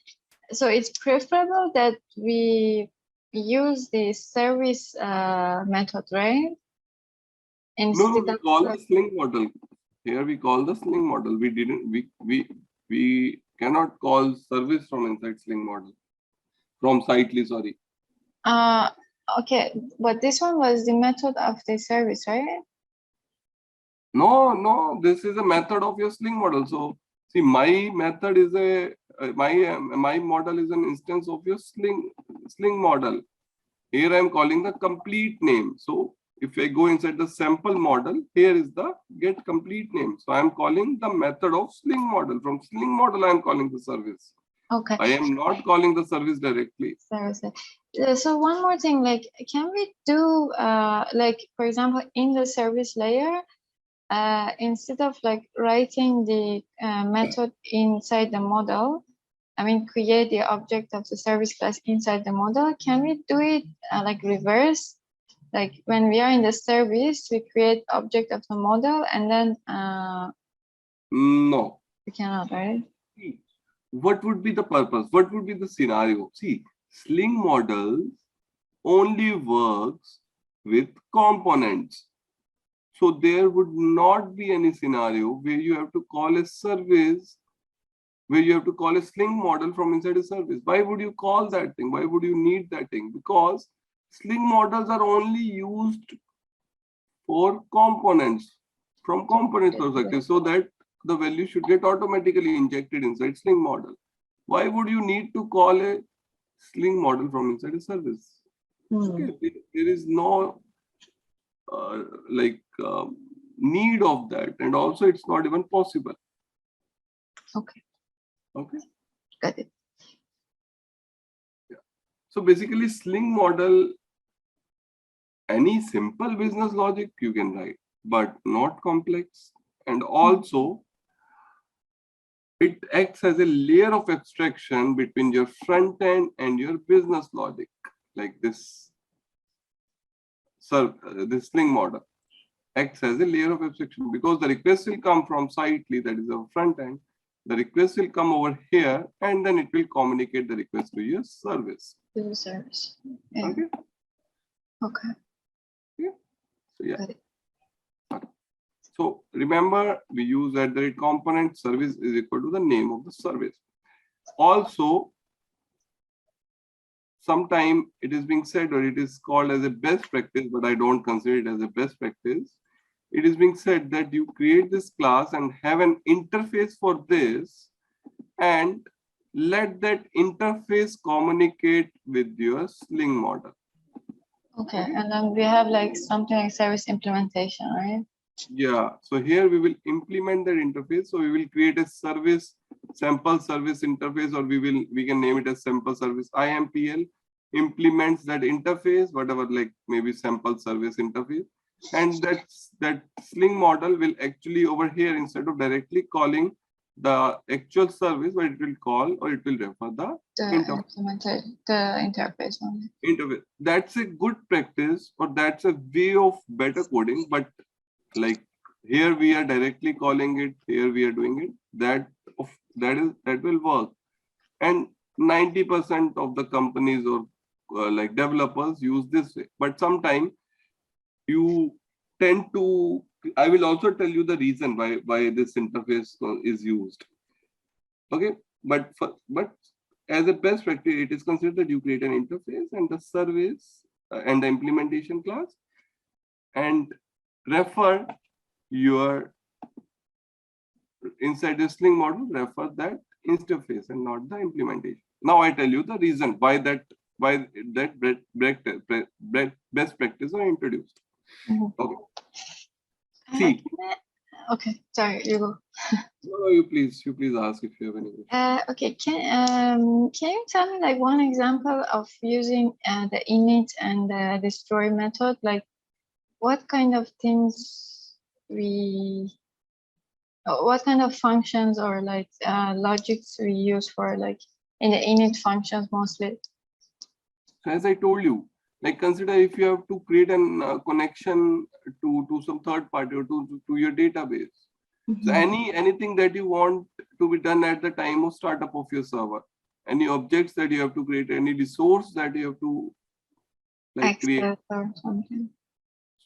B: so it's preferable that we use the service method, right?
A: No,
B: Instead
A: we
B: of
A: call the Sling model. Here we call the Sling model. We didn't. We cannot call service from inside Sling model. From Sitely, sorry.
B: Okay, but this one was the method of the service, right?
A: No. This is a method of your Sling model. So see, my method is my model is an instance of your Sling model. Here I am calling the complete name. So if I go inside the sample model, here is the get complete name. So I am calling the method of Sling model. From Sling model, I am calling the service.
B: Okay.
A: I am not calling the service directly.
B: Service. So one more thing, like, can we do like, for example, in the service layer, instead of like writing the method inside the model, I mean, create the object of the service class inside the model, can we do it like reverse? Like when we are in the service, we create object of the model, and then
A: No.
B: we cannot, right?
A: What would be the purpose? What would be the scenario? See, Sling models only works with components. So there would not be any scenario where you have to call a service, where you have to call a Sling model from inside a service. Why would you call that thing? Why would you need that thing? Because Sling models are only used for components, from components perspective, so that the value should get automatically injected inside Sling model. Why would you need to call a Sling model from inside a service? Okay, there is no need of that, and also it's not even possible.
B: Okay.
A: Okay.
B: Got it.
A: Yeah. So basically, Sling model, any simple business logic you can write, but not complex. And also, it acts as a layer of abstraction between your front end and your business logic, like this. So this Sling model acts as a layer of abstraction because the request will come from Sitely, that is our front end. The request will come over here, and then it will communicate the request to your service.
B: To the service. Yeah.
A: Okay.
B: Okay.
A: Yeah. So yeah.
B: Got it.
A: So remember, we use @ component. Service is equal to the name of the service. Also, sometime it is being said, or it is called as a best practice, but I don't consider it as a best practice. It is being said that you create this class and have an interface for this, and let that interface communicate with your Sling model.
B: Okay. And then we have like something like service implementation, right?
A: Yeah, so here we will implement that interface. So we will create a service, sample service interface, or we can name it as sample service IMPL, implements that interface, whatever, like maybe sample service interface. And that Sling model will actually over here, instead of directly calling the actual service, but it will call, or it will refer the
B: interface only.
A: Interface. That's a good practice, or that's a way of better coding, but like here we are directly calling it, here we are doing it, that will work. And 90% of the companies or like developers use this way, but sometimes you tend to, I will also tell you the reason why this interface is used. Okay, but as a best practice, it is considered that you create an interface and the service and the implementation class, and refer your inside the Sling model, refer that interface and not the implementation. Now I tell you the reason why that best practice are introduced. Okay. See.
B: Okay, sorry, you go.
A: No, you please ask if you have any question.
B: Okay, can you tell me like one example of using the init and the destroy method? Like what kind of things what kind of functions or like logics we use for like in the init functions mostly?
A: So as I told you, like consider if you have to create a connection to some third party or to your database. So anything that you want to be done at the time of startup of your server, any objects that you have to create, any resource that you have to like create
B: or something.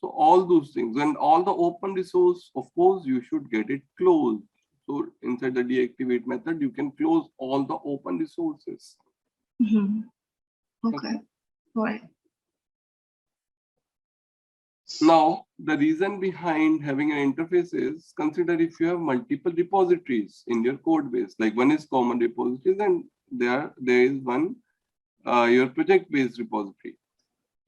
A: So all those things, and all the open resource, of course, you should get it closed. So inside the deactivate method, you can close all the open resources.
B: Okay. Right.
A: Now, the reason behind having an interface is, consider if you have multiple repositories in your code base, like one is common repositories and there is one your project-based repository.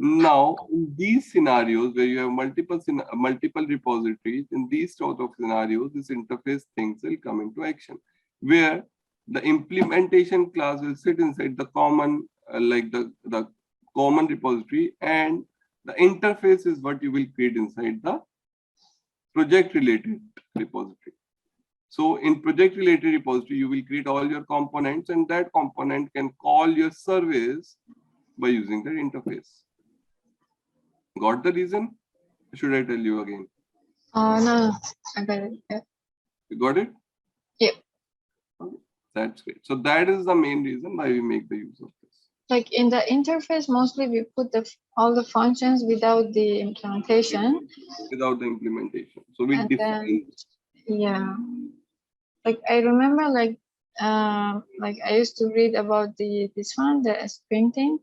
A: Now, in these scenarios where you have multiple repositories, in these sort of scenarios, this interface things will come into action, where the implementation class will sit inside the common, like the common repository, and the interface is what you will create inside the project-related repository. So in project-related repository, you will create all your components, and that component can call your service by using that interface. Got the reason? Should I tell you again?
B: No, I got it. Yeah.
A: You got it?
B: Yep.
A: Okay. That's great. So that is the main reason why we make the use of this.
B: like in the interface, mostly we put all the functions without the implementation.
A: Without the implementation. So we
B: And then,
A: define.
B: yeah, like I remember like I used to read about this one, the Spring thing.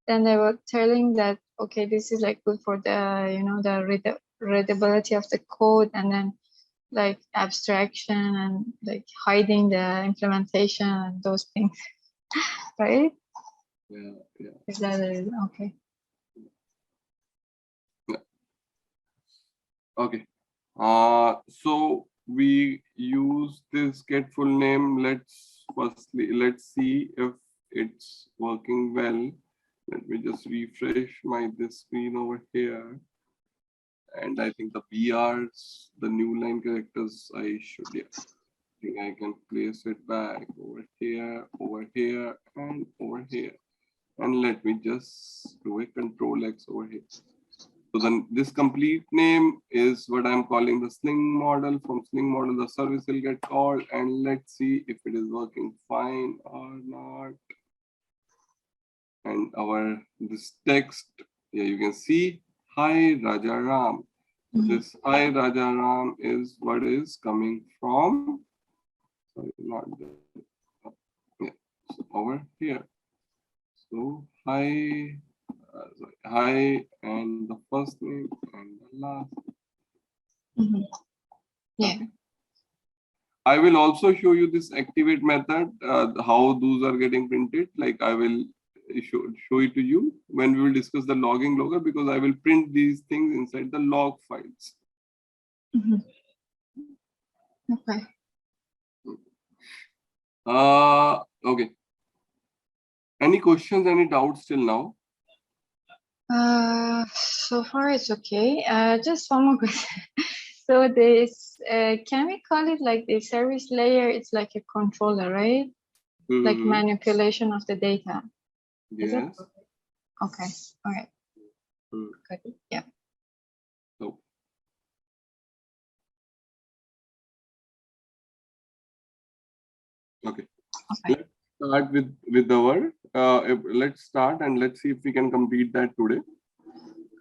B: Then they were telling that, okay, this is like good for the, the readability of the code, and then like abstraction and like hiding the implementation and those things, right?
A: Yeah, yeah.
B: Is that okay?
A: Yeah. Okay. So we use this get full name. Let's see if it's working well. Let me just refresh this screen over here. And I think the BRs, the new line characters, I think I can place it back over here, and over here. And let me just do a control X over here. So then this complete name is what I'm calling the Sling model. From Sling model, the service will get called, and let's see if it is working fine or not. And this text, yeah, you can see, hi Rajaram. So this hi Rajaram is what is coming from, sorry, not the, yeah, so over here. So hi, and the first name and the last.
B: Yeah.
A: Okay. I will also show you this activate method, how those are getting printed. Like I will show it to you when we will discuss the logging logger, because I will print these things inside the log files.
B: Okay.
A: Okay. Any questions, any doubts till now?
B: So far it's okay. Just one more question. So this, can we call it like the service layer? It's like a controller, right? Like manipulation of the data. Is it?
A: Yes.
B: Okay. All right. Got it. Yeah.
A: So. Okay. Let's start with our. Let's start and let's see if we can complete that today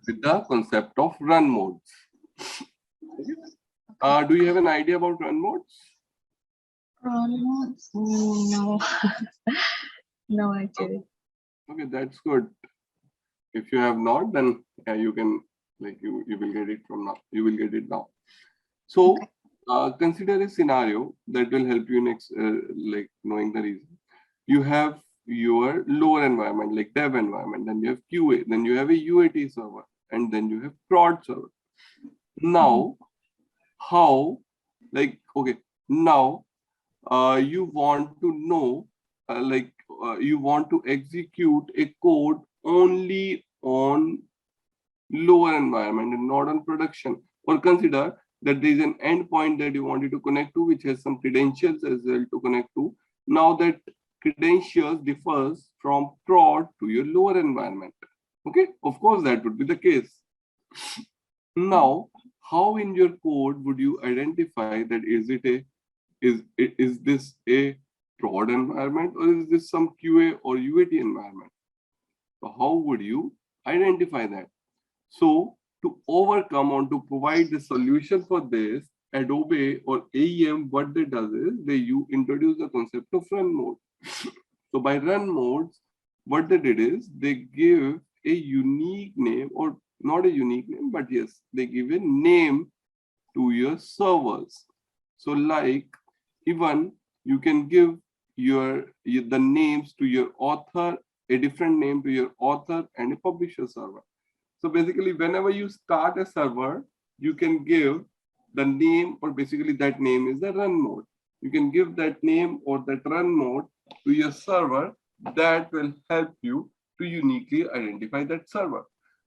A: with the concept of run modes. Okay. Do you have an idea about run modes?
B: Run modes? No. No, actually.
A: Okay, that's good. If you have not, then you can, like, you will get it from now. You will get it now. So consider a scenario that will help you next, like knowing the reason. You have your lower environment, like dev environment, then you have QA, then you have a UAT server, and then you have prod server. Now, how, like, okay, now you want to know, you want to execute a code only on lower environment and not on production. Or consider that there is an endpoint that you wanted to connect to, which has some credentials as well to connect to. Now that credentials differs from prod to your lower environment. Okay, of course that would be the case. Now, how in your code would you identify that is this a prod environment, or is this some QA or UAT environment? So how would you identify that? So to overcome or to provide the solution for this, Adobe or AEM, what they does is you introduce the concept of run mode. So by run modes, what they did is they give a unique name, or not a unique name, but yes, they give a name to your servers. So like, even you can give the names to your author, a different name to your author and a publisher server. So basically, whenever you start a server, you can give the name, or basically that name is the run mode. You can give that name or that run mode to your server. That will help you to uniquely identify that server.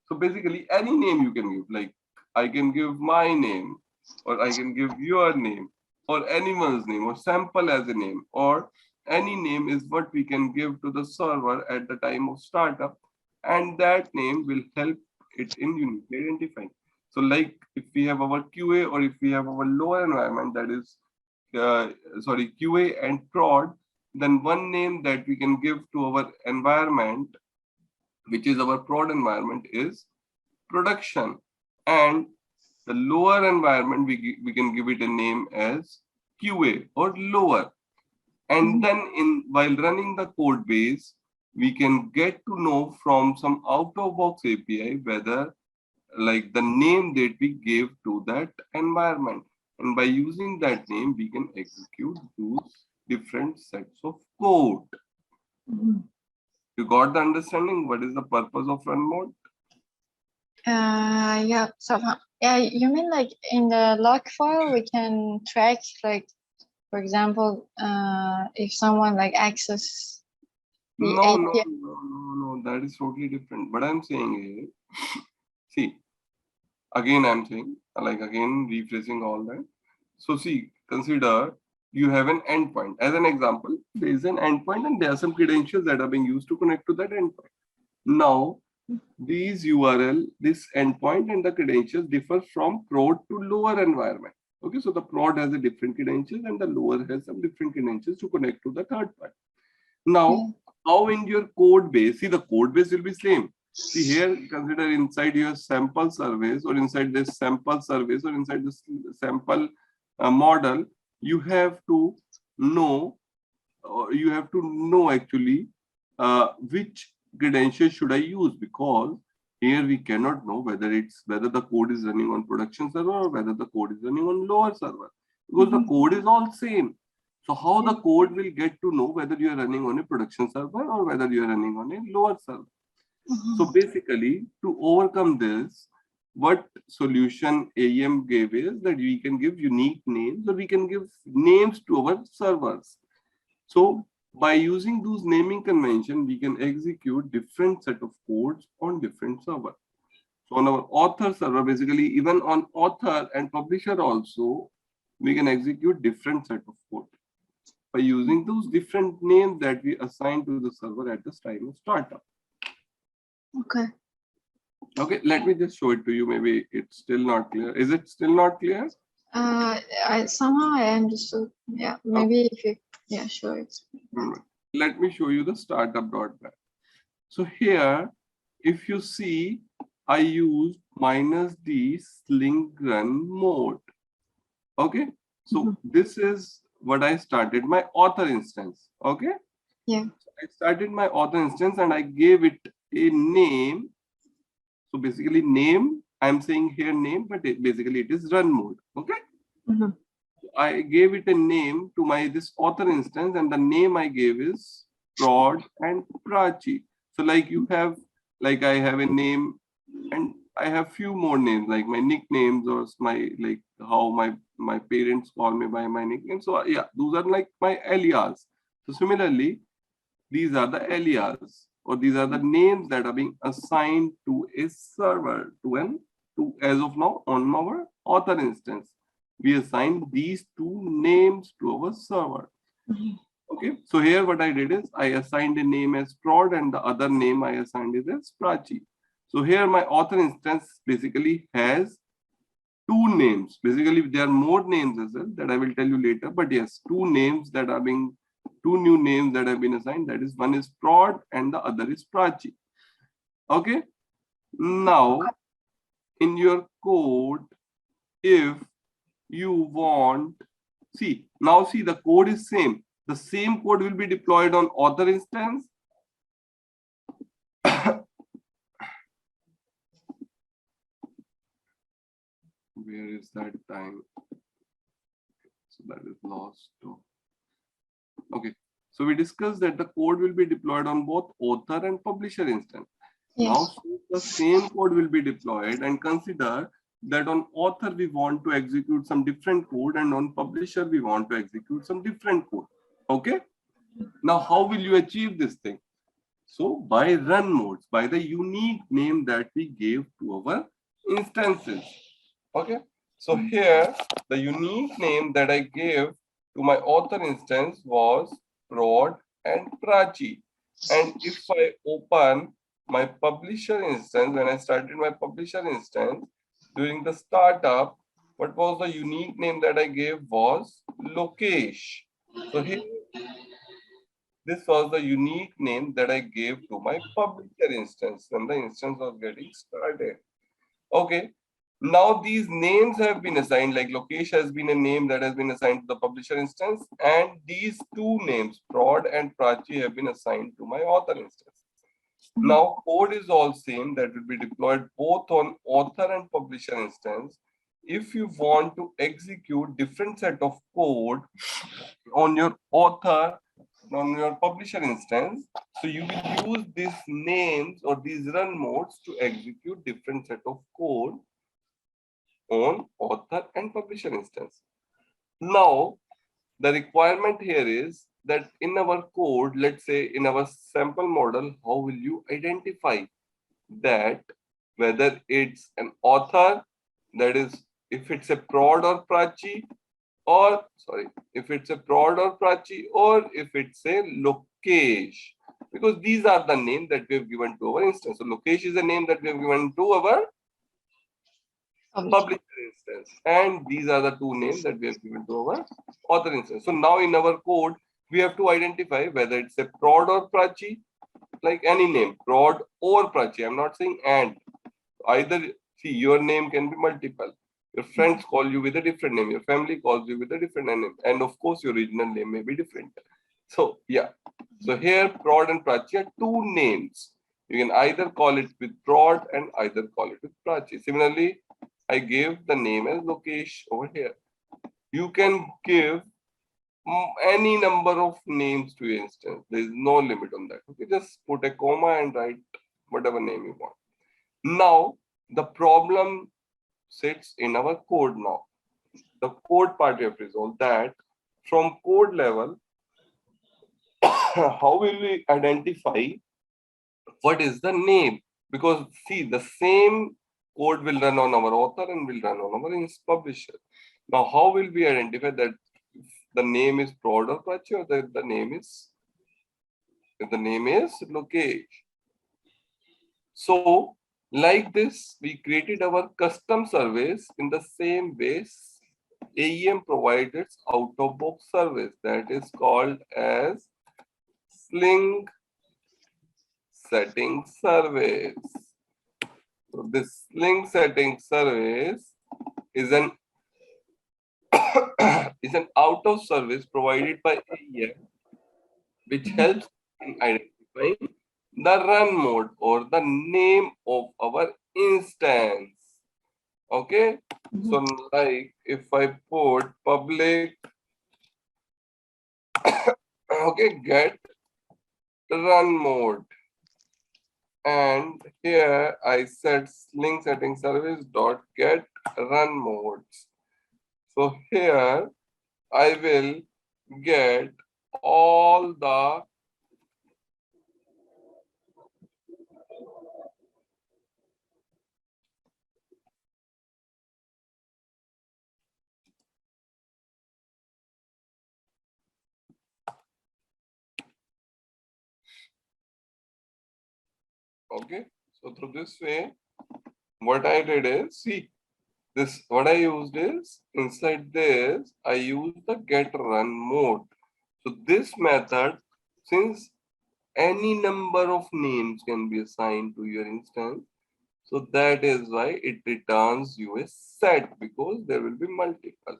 A: So basically, any name you can give, like I can give my name, or I can give your name, or anyone's name, or sample as a name, or any name is what we can give to the server at the time of startup, and that name will help it in uniquely identifying. So like if we have our QA, or if we have our lower environment, that is QA and prod, then one name that we can give to our environment, which is our prod environment, is production. And the lower environment, we can give it a name as QA or lower. And then while running the code base, we can get to know from some out-of-box API whether like the name that we gave to that environment. And by using that name, we can execute those different sets of code. You got the understanding what is the purpose of run mode?
B: Yeah, somehow. Yeah, you mean like in the log file we can track, like, for example, if someone like access the API.
A: No, that is totally different. What I'm saying is, see, again I'm saying, like again rephrasing all that. So see, consider you have an endpoint. As an example, there is an endpoint and there are some credentials that are being used to connect to that endpoint. Now, these URL, this endpoint and the credentials differ from prod to lower environment. Okay, so the prod has a different credentials and the lower has some different credentials to connect to the third part. Now, how in your code base, see the code base will be same. See here, consider inside your sample service or inside this sample service or inside this sample model, you have to know, actually which credential should I use, because here we cannot know whether the code is running on production server or whether the code is running on lower server, because the code is all same. So how the code will get to know whether you are running on a production server or whether you are running on a lower server? So basically, to overcome this, what solution AEM gave is that we can give unique names or we can give names to our servers. So by using those naming convention, we can execute different set of codes on different server. So on our author server, basically even on author and publisher also, we can execute different set of code by using those different names that we assign to the server at this time of startup.
B: Okay.
A: Okay, let me just show it to you. Maybe it's still not clear. Is it still not clear?
B: Somehow I understood. Yeah, maybe if you, yeah, sure. It's
A: let me show you the startup.bat. So here, if you see, I used -d sling run mode. Okay, so this is what I started my author instance. Okay,
B: yeah.
A: So I started my author instance and I gave it a name. So basically, name, I'm saying here name, but basically it is run mode. Okay. I gave it a name to my this author instance, and the name I gave is prod and prachi. So like you have, like I have a name and I have few more names like my nicknames or my like how my parents call me by my nickname. So yeah, those are like my alias. So similarly, these are the alias or these are the names that are being assigned to a server to as of now on our author instance. We assign these two names to our server. Okay, so here what I did is I assigned a name as prod and the other name I assigned is as prachi. So here my author instance basically has two names. Basically, there are more names as well that I will tell you later. But yes, two new names that have been assigned. That is, one is prod and the other is prachi. Okay. Now, in your code, if you want, see the code is same. The same code will be deployed on author instance. Where is that time? So that is lost. Okay. So we discussed that the code will be deployed on both author and publisher instance. Yes. Now the same code will be deployed, and consider that on author we want to execute some different code and on publisher we want to execute some different code. Okay. Now how will you achieve this thing? So by run modes, by the unique name that we gave to our instances. Okay. So here the unique name that I gave to my author instance was prod and prachi. And if I open my publisher instance, when I started my publisher instance during the startup, what was the unique name that I gave was Lokesh. So here This was the unique name that I gave to my publisher instance when the instance was getting started. Okay. Now these names have been assigned, like Lokesh has been a name that has been assigned to the publisher instance, and these two names, Prod and Prachi, have been assigned to my author instance. Now code is all same that will be deployed both on author and publisher instance. If you want to execute different set of code on your author, on your publisher instance, so you will use these names or these run modes to execute different set of code on author and publisher instance. Now, the requirement here is that in our code, let's say in our sample model, how will you identify that whether it's an author, that is, if it's a prod or prachi, or sorry, if it's a prod or prachi, or if it's a Lokesh, because these are the names that we have given to our instance. So Lokesh is a name that we have given to our publisher instance, and these are the two names that we have given to our author instance. So now in our code, we have to identify whether it's a prod or prachi, like any name, prod or prachi. I'm not saying and. Either, see, your name can be multiple. Your friends call you with a different name. Your family calls you with a different name. And of course, your original name may be different. So, yeah. So here, prod and prachi are two names. You can either call it with prod and either call it with prachi. Similarly, I gave the name as Lokesh over here. You can give any number of names to your instance. There is no limit on that. Okay, just put a comma and write whatever name you want. Now, the problem sits in our code now. The code part we have resolved that. From code level, how will we identify what is the name? Because see, the same code will run on our author and will run on our publisher. Now, how will we identify that the name is prod or prachi, or that the name is Lokesh? So, like this, we created our custom service in the same way AEM provides its out-of-box service that is called as Sling setting service. So this Sling setting service is an is an out-of service provided by AEM, which helps in identifying the run mode or the name of our instance. Okay, so like if I put public, okay, get run mode, and here I set Sling setting service dot get run modes. So here I will get all the okay. So through this way, what I did is, see, this what I used is inside this I used the get run mode. So this method, since any number of names can be assigned to your instance, so that is why it returns you a set, because there will be multiple.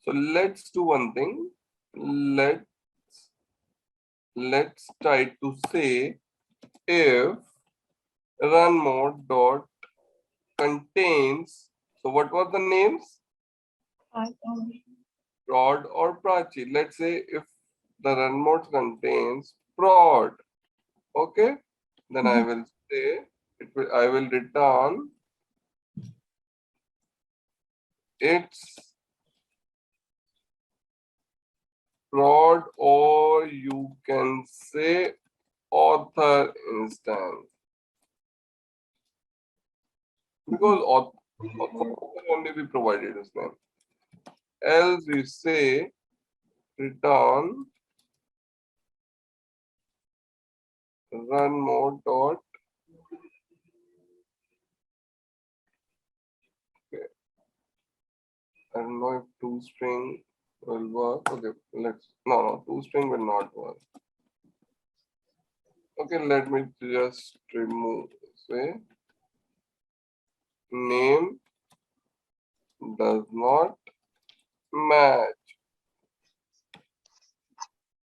A: So let's do one thing. Let's try to say if run mode dot contains. So what were the names? Prod or prachi. Let's say if the run mode contains prod. Okay, then I will say I will return its prod, or you can say author instance, because author only we provided his name. Else we say return run mode dot. Okay. I don't know if toString will work. Okay, no, toString will not work. Okay, let me just remove say name does not match.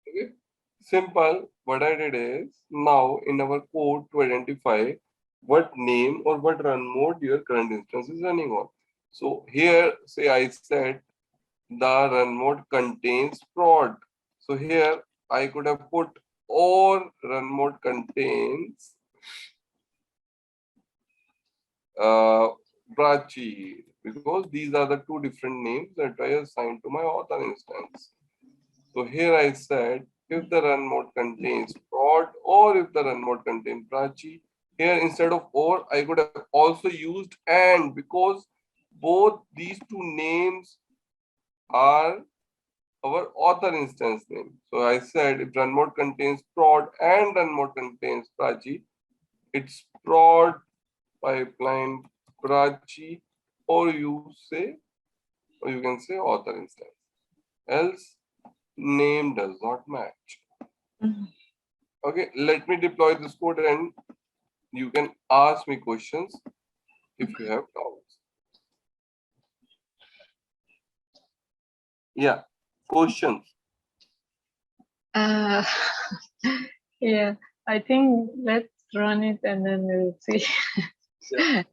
A: Okay, simple. What I did is now in our code to identify what name or what run mode your current instance is running on. So here, say I said the run mode contains prod. So here I could have put or run mode contains Prachi, because these are the two different names that I assigned to my author instance. So here I said if the run mode contains prod or if the run mode contains Prachi. Here instead of or I could have also used and, because both these two names are our author instance name. So I said if run mode contains prod and run mode contains Prachi, it's prod pipeline Prachi, or you can say author instance. Else name does not match.
B: Mhm.
A: Okay, let me deploy this code and you can ask me questions if you have doubts. Yeah, questions.
B: Uh, yeah, I think let's run it and then we'll see.
A: Yeah.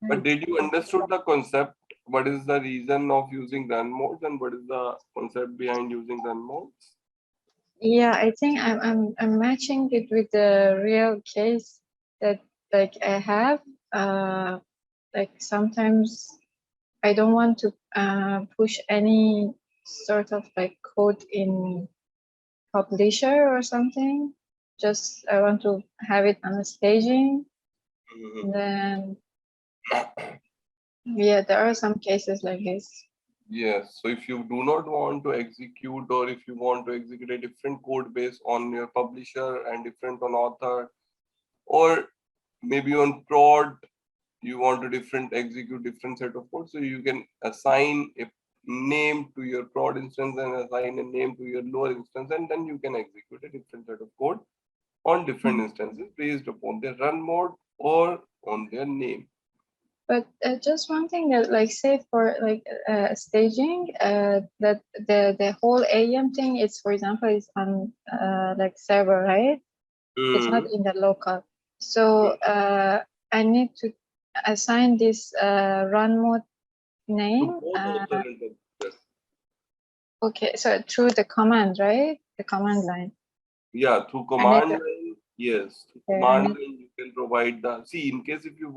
A: But did you understood the concept? What is the reason of using run modes and what is the concept behind using run modes?
B: Yeah, I think I'm matching it with the real case that like I have. Like sometimes I don't want to push any sort of like code in publisher or something. Just I want to have it on a staging.
A: Mhm.
B: Then yeah, there are some cases like this.
A: Yes. So if you do not want to execute, or if you want to execute a different code base on your publisher and different on author, or maybe on prod, you want to different execute different set of code. So you can assign a name to your prod instance and assign a name to your lower instance, and then you can execute a different set of code on different instances based upon their run mode or on their name.
B: But just one thing that like say for like staging, that the whole AM thing is, for example, is on like server, right? It's not
A: Mm.
B: in the local. So I need to assign this run mode
A: So
B: name.
A: both author and publisher.
B: Okay, so through the command, right? The command line.
A: Yeah, through
B: I need
A: command
B: to,
A: line, yes, through
B: okay, I
A: command
B: need,
A: line you can provide the in case if you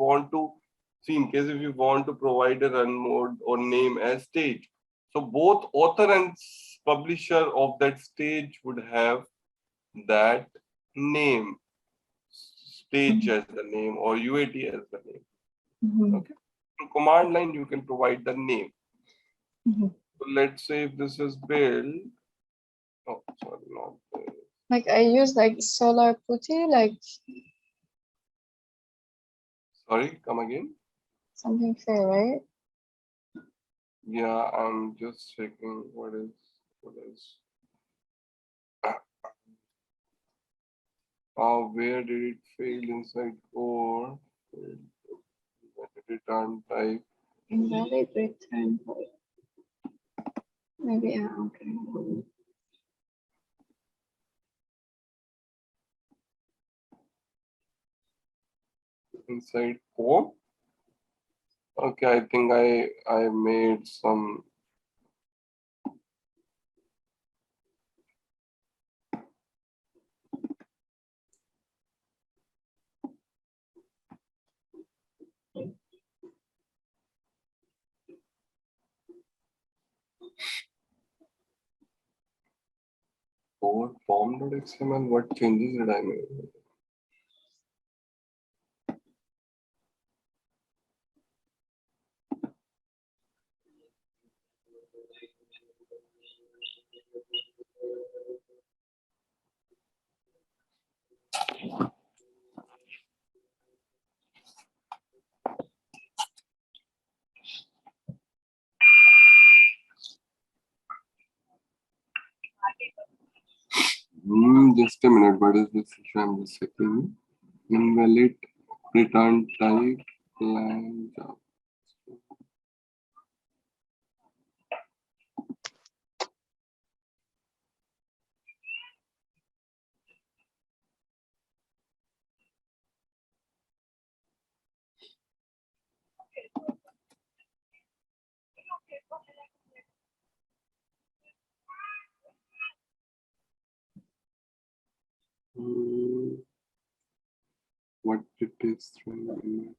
A: want to provide a run mode or name as stage. So both author and publisher of that stage would have that name, stage
B: Mhm,
A: as the name or UAT as the name.
B: mhm,
A: Okay. Through command line you can provide the name.
B: mhm.
A: So let's say if this is build, oh sorry, not this.
B: Like I use like solar putty, like
A: Sorry, come again.
B: something fair, right?
A: Yeah, I'm just checking what is where did it fail inside core? When did it run type?
B: Invalid return. Maybe, okay.
A: Inside core? Okay, I think I made some core form.xml. What changes did I make? Just a minute. What is this issue? I'm just checking. Invalid return type line job. What it is throwing.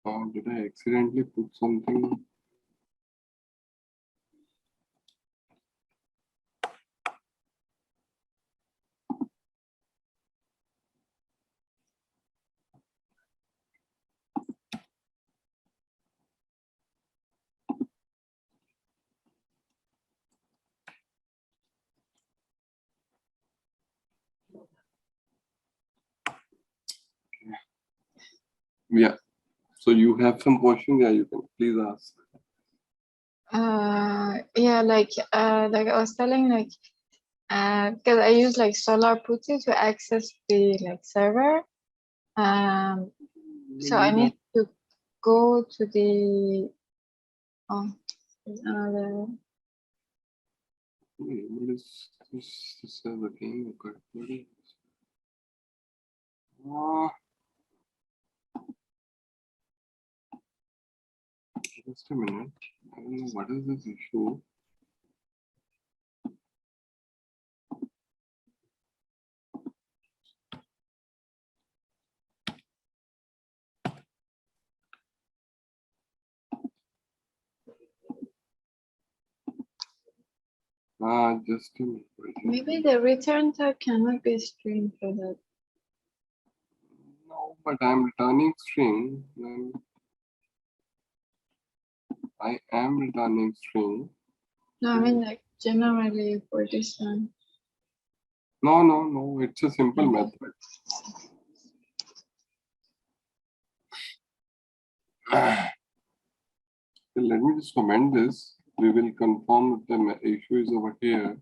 A: Oh, did I accidentally put something? Yeah. So you have some question? Yeah, you can please ask.
B: Yeah, like I was telling, like because I use like Solar Putty to access the like server. So I need to go to the there's another.
A: Wait, what is this server game? Okay. What is this? Just a minute. I don't know what is this issue. Just a minute.
B: Maybe the return type cannot be streamed for that.
A: No, but I'm returning string. Then I am returning string.
B: No, I mean like generally for this one.
A: No. It's a simple method. Let me just comment this. We will confirm that the issue is over here.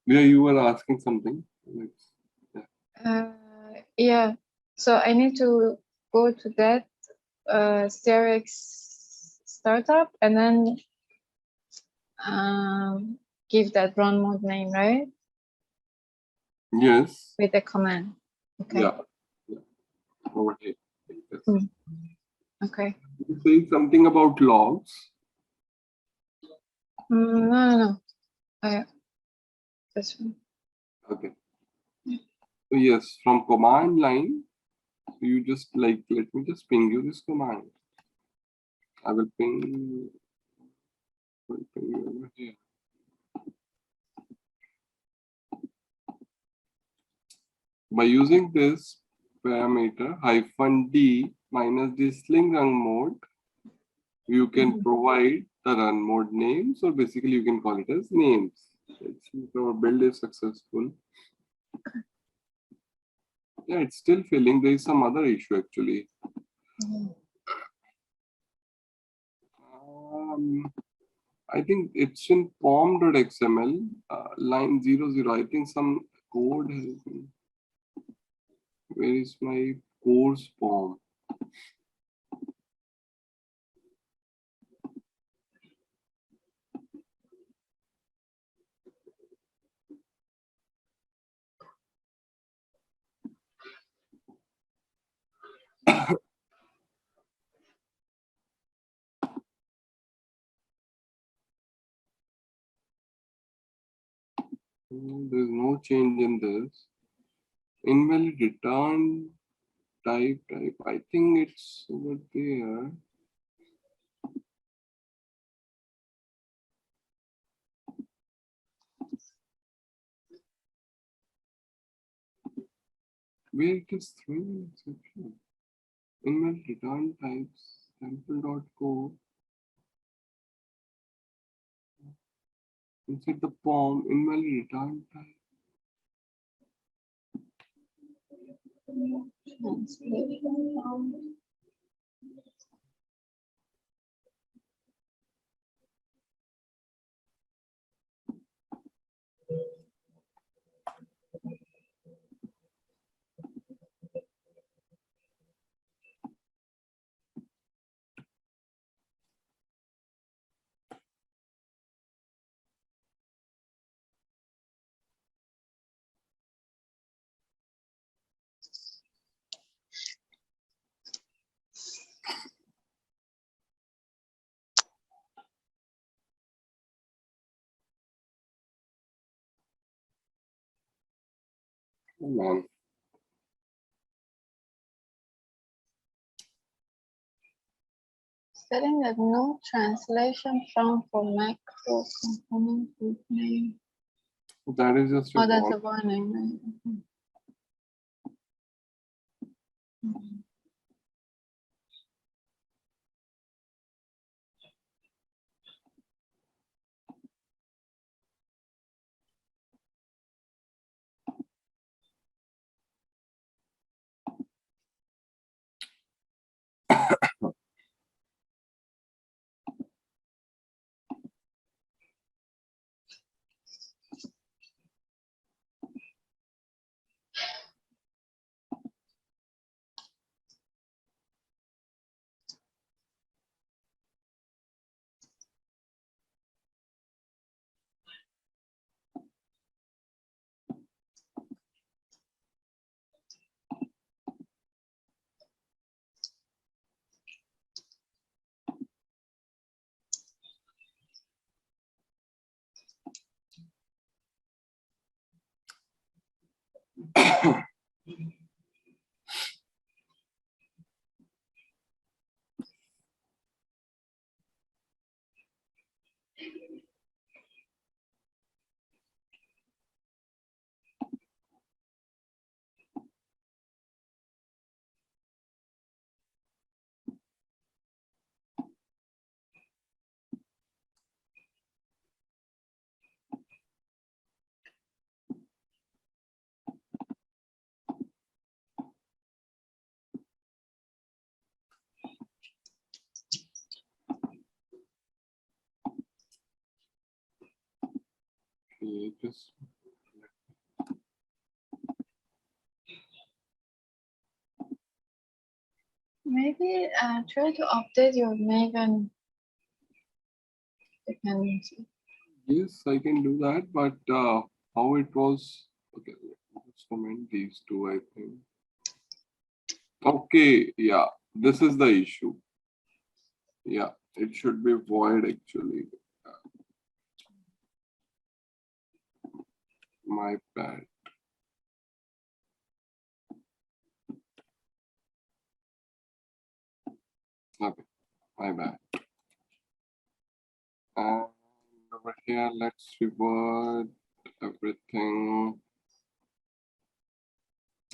A: Yeah, you were asking something.
B: Yeah. So I need to go to that Sterex startup and then give that run mode name, right?
A: Yes.
B: With the command. Okay.
A: Yeah. Over here.
B: Mm. Okay.
A: You saying something about logs?
B: No. This one.
A: Okay. So yes, from command line, you just like, let me just ping you this command. I will ping you over here. By using this parameter -d minus the sling run mode, you can provide the run mode names, or basically you can call it as names. Let's see if our build is successful. Yeah, it's still failing. There is some other issue actually. I think it's in pom.xml, line 00. I think some code has been. Where is my course pom? There's no change in this. Invalid return type. I think it's over there. Where it is throwing exception. Invalid return types sample.co. Inside the pom, invalid return type.
B: Translation.
A: Come on.
B: Stating that no translation found for macro component group name.
A: That is just a
B: Oh, that's
A: warning.
B: a warning. Right? Mhm.
A: Okay, just
B: Maybe try to update your Maven dependency.
A: yes, I can do that, but how it was? Okay, let's comment these two. I think. Okay, yeah, this is the issue. Yeah, it should be void actually. My bad. Okay, my bad. And over here, let's revert everything.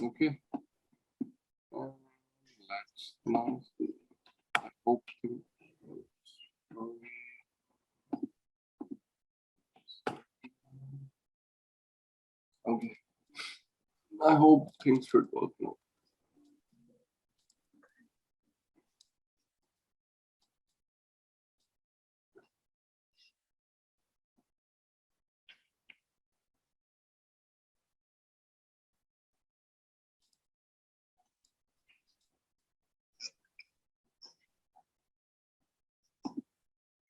A: Okay. And let's now see. I hope things. Okay. I hope things should work now.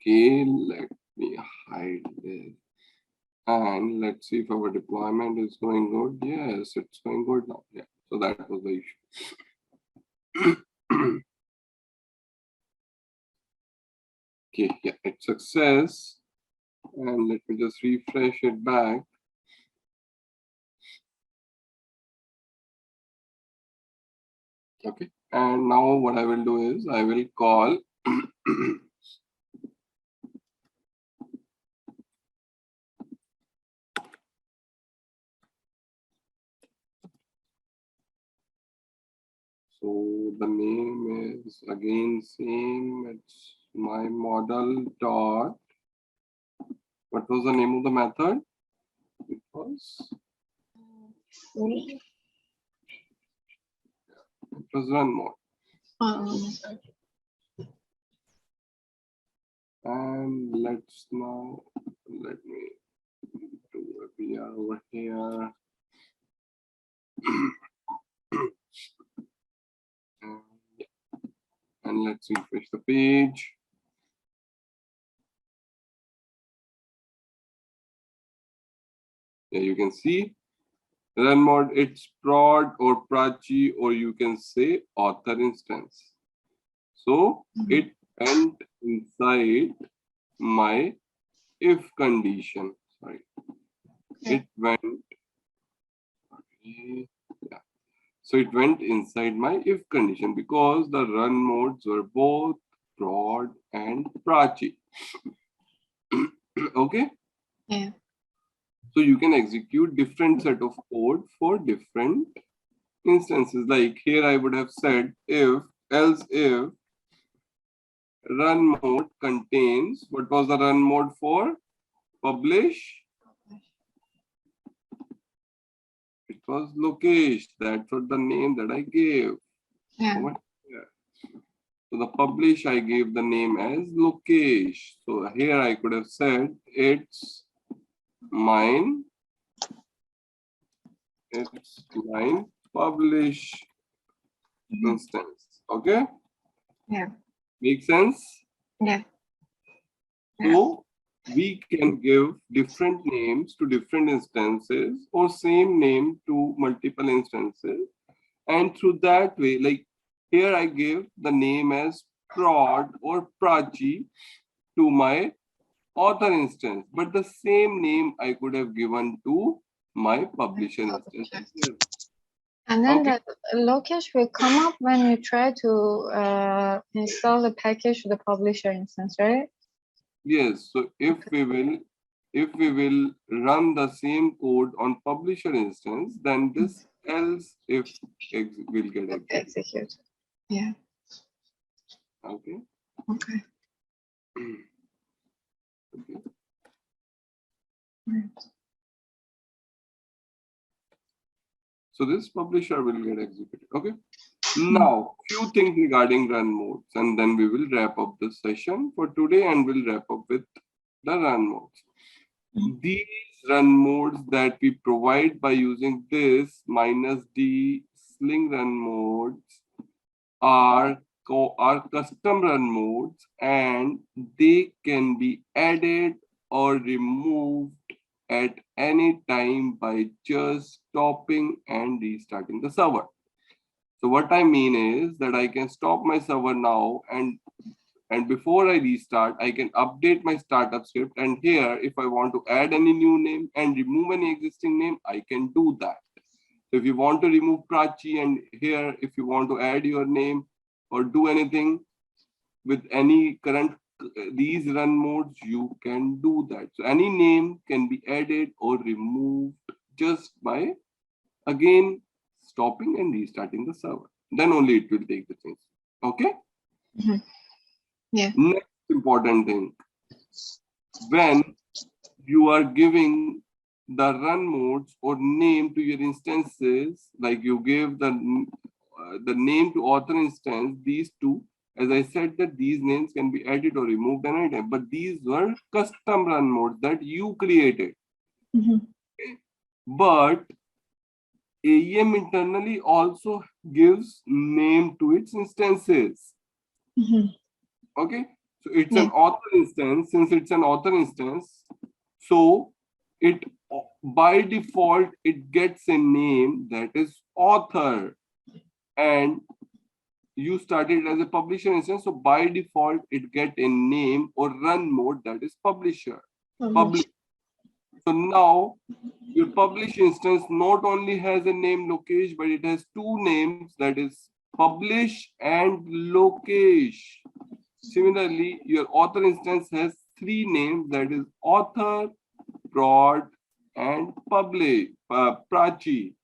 A: Okay, let me hide this. And let's see if our deployment is going good. Yes, it's going good now. Yeah, so that was the issue. Okay, yeah, it's success. And let me just refresh it back. Okay, and now what I will do is I will call so the name is again same. It's my model dot. What was the name of the method? It was
B: Full.
A: It was run mode.
B: Sorry.
A: And let's now, let me do a PR over here. And, yeah. And let's refresh the page. Yeah, you can see run mode, it's prod or prachi, or you can say author instance. So it went inside my if condition. Sorry, it went. Yeah. So it went inside my if condition because the run modes were both prod and prachi. Okay.
B: Yeah.
A: So you can execute different set of code for different instances. Like here I would have said if, else if run mode contains, what was the run mode for? Publish. It was Lokesh. That's what the name that I gave.
B: Yeah.
A: Over here. So the publish I gave the name as Lokesh. So here I could have said it's mine. It's mine publish instance. Okay.
B: Yeah.
A: Make sense?
B: Yeah.
A: So we can give different names to different instances or same name to multiple instances. And through that way, like here I give the name as prod or prachi to my author instance, but the same name I could have given to my publisher instance.
B: And then
A: Okay.
B: the Lokesh will come up when you try to install the package to the publisher instance, right?
A: Yes. So if we will run the same code on publisher instance, then this else if will get
B: executed. Yeah.
A: Okay.
B: Okay.
A: Okay.
B: Right.
A: So this publisher will get executed. Okay. Now, few things regarding run modes, and then we will wrap up this session for today, and we'll wrap up with the run modes. These run modes that we provide by using this -d Sling run modes are custom run modes, and they can be added or removed at any time by just stopping and restarting the server. So what I mean is that I can stop my server now, and before I restart, I can update my startup script. And here, if I want to add any new name and remove any existing name, I can do that. So if you want to remove Prachi, and here, if you want to add your name or do anything with any current these run modes, you can do that. So any name can be added or removed just by, again, stopping and restarting the server. Then only it will take the change. Okay?
B: Yeah.
A: Next important thing, when you are giving the run modes or name to your instances, like you gave the name to author instance, these two, as I said, that these names can be added or removed anytime, but these were custom run modes that you created. But AEM internally also gives name to its instances. Okay, so it's an author instance. Since it's an author instance, so it by default it gets a name that is author, and you started as a publisher instance, so by default it get a name or run mode that is publisher. So now your publish instance not only has a name Lokesh, but it has two names, that is publish and Lokesh. Similarly, your author instance has three names, that is author, prod, and publish, prachi.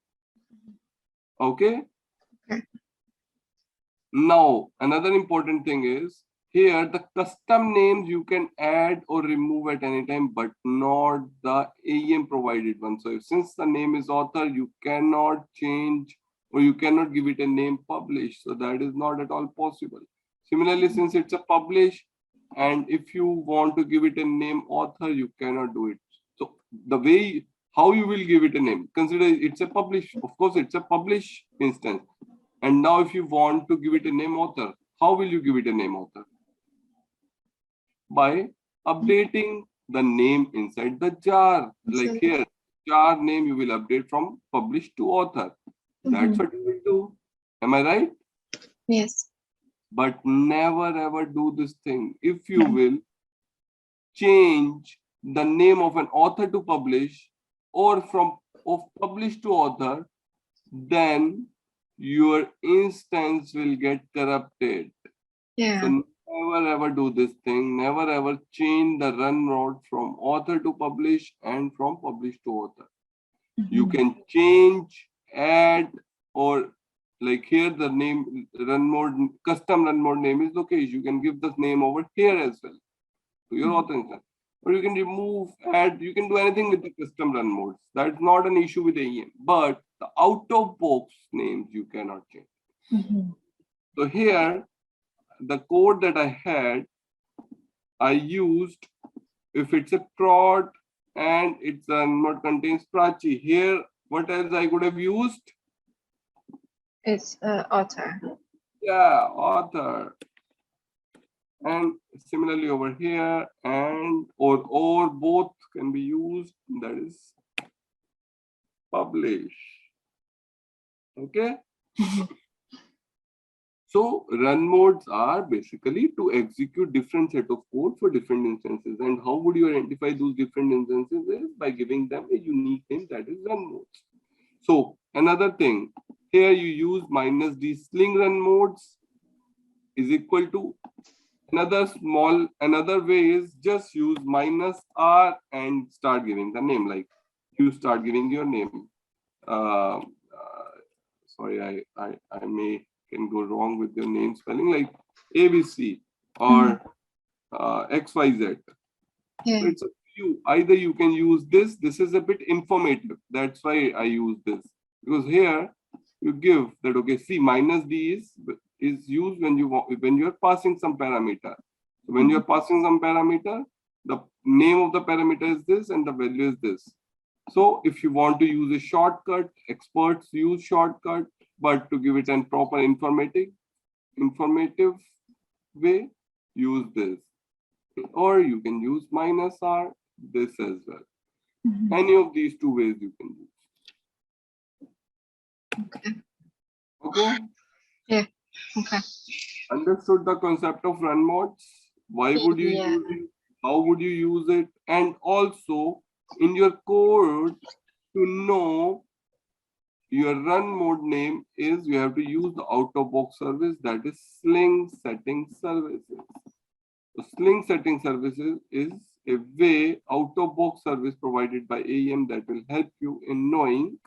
A: Okay. Now, another important thing is here the custom names you can add or remove at any time, but not the AEM provided one. So since the name is author, you cannot change or you cannot give it a name publish. So that is not at all possible. Similarly, since it's a publish, and if you want to give it a name author, you cannot do it. So the way how you will give it a name, consider it's a publish. Of course, it's a publish instance. And now if you want to give it a name author, how will you give it a name author? By updating the name inside the jar. Like here, jar name you will update from publish to author. That's what you will do. Am I right?
B: Yes.
A: But never ever do this thing. If you will change the name of an author to publish, or from of publish to author, then your instance will get corrupted.
B: Yeah.
A: So never ever do this thing. Never ever change the run mode from author to publish and from publish to author. You can change, add, or like here the name run mode, custom run mode name is Lokesh. You can give this name over here as well to your author instance. Or you can remove, add, you can do anything with the custom run modes. That's not an issue with AEM. But the out of box names you cannot change. So here, the code that I had, I used, if it's a prod and it's a not contains Prachi. Here, what else I could have used?
B: It's author.
A: Yeah, author. And similarly over here, and or both can be used. That is publish. Okay. So run modes are basically to execute different set of code for different instances. And how would you identify those different instances? Is by giving them a unique name, that is run modes. So another thing, here you use -d sling run modes is equal to another way is just use -r and start giving the name, like you start giving your name. Sorry, I may can go wrong with your name spelling, like ABC or XYZ.
B: Yeah.
A: So it's up to you. Either you can use this. This is a bit informative. That's why I use this, because here you give that, okay, see, -d is used when you are passing some parameter. So when you are passing some parameter, the name of the parameter is this and the value is this. So if you want to use a shortcut, experts use shortcut, but to give it a proper informative way, use this. Or you can use -r, this as well. Any of these two ways you can use.
B: Okay.
A: Okay?
B: Yeah. Okay.
A: Understood the concept of run modes? Why would you use it? How would you use it? And also in your code, to know your run mode name is, you have to use the out-of-box service, that is Sling setting services. So Sling setting services is a way out-of-box service provided by AEM that will help you in knowing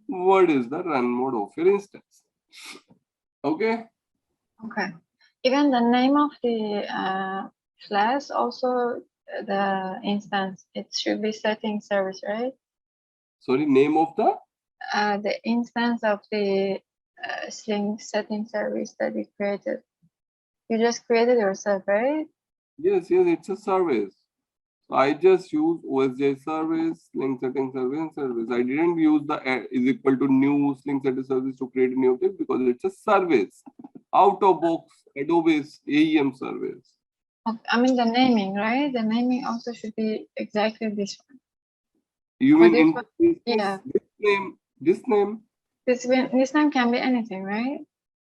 A: what is the run mode of your instance. Okay?
B: Okay. Even the name of the class, also the instance, it should be setting service, right?
A: Sorry, name of
B: the instance of the Sling setting service that you created. You just created yourself, right?
A: Yes, it's a service. So I just use OSJ service, Sling setting service, and service. I didn't use the is equal to new Sling setting service to create a new object, because it's a service. Out of box Adobe AEM service.
B: Okay. I mean the naming, right? The naming also should be exactly this one.
A: You
B: Or
A: mean
B: this
A: in
B: one?
A: this,
B: Yeah.
A: this name?
B: This name can be anything, right?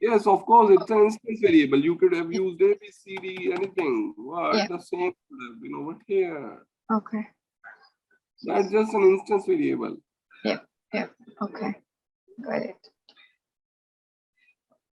A: Yes, of course, it's an instance variable. You could have used ABCD, anything. What? The same could have been over here.
B: Okay.
A: That's just an instance variable.
B: Yep. Okay. Got it.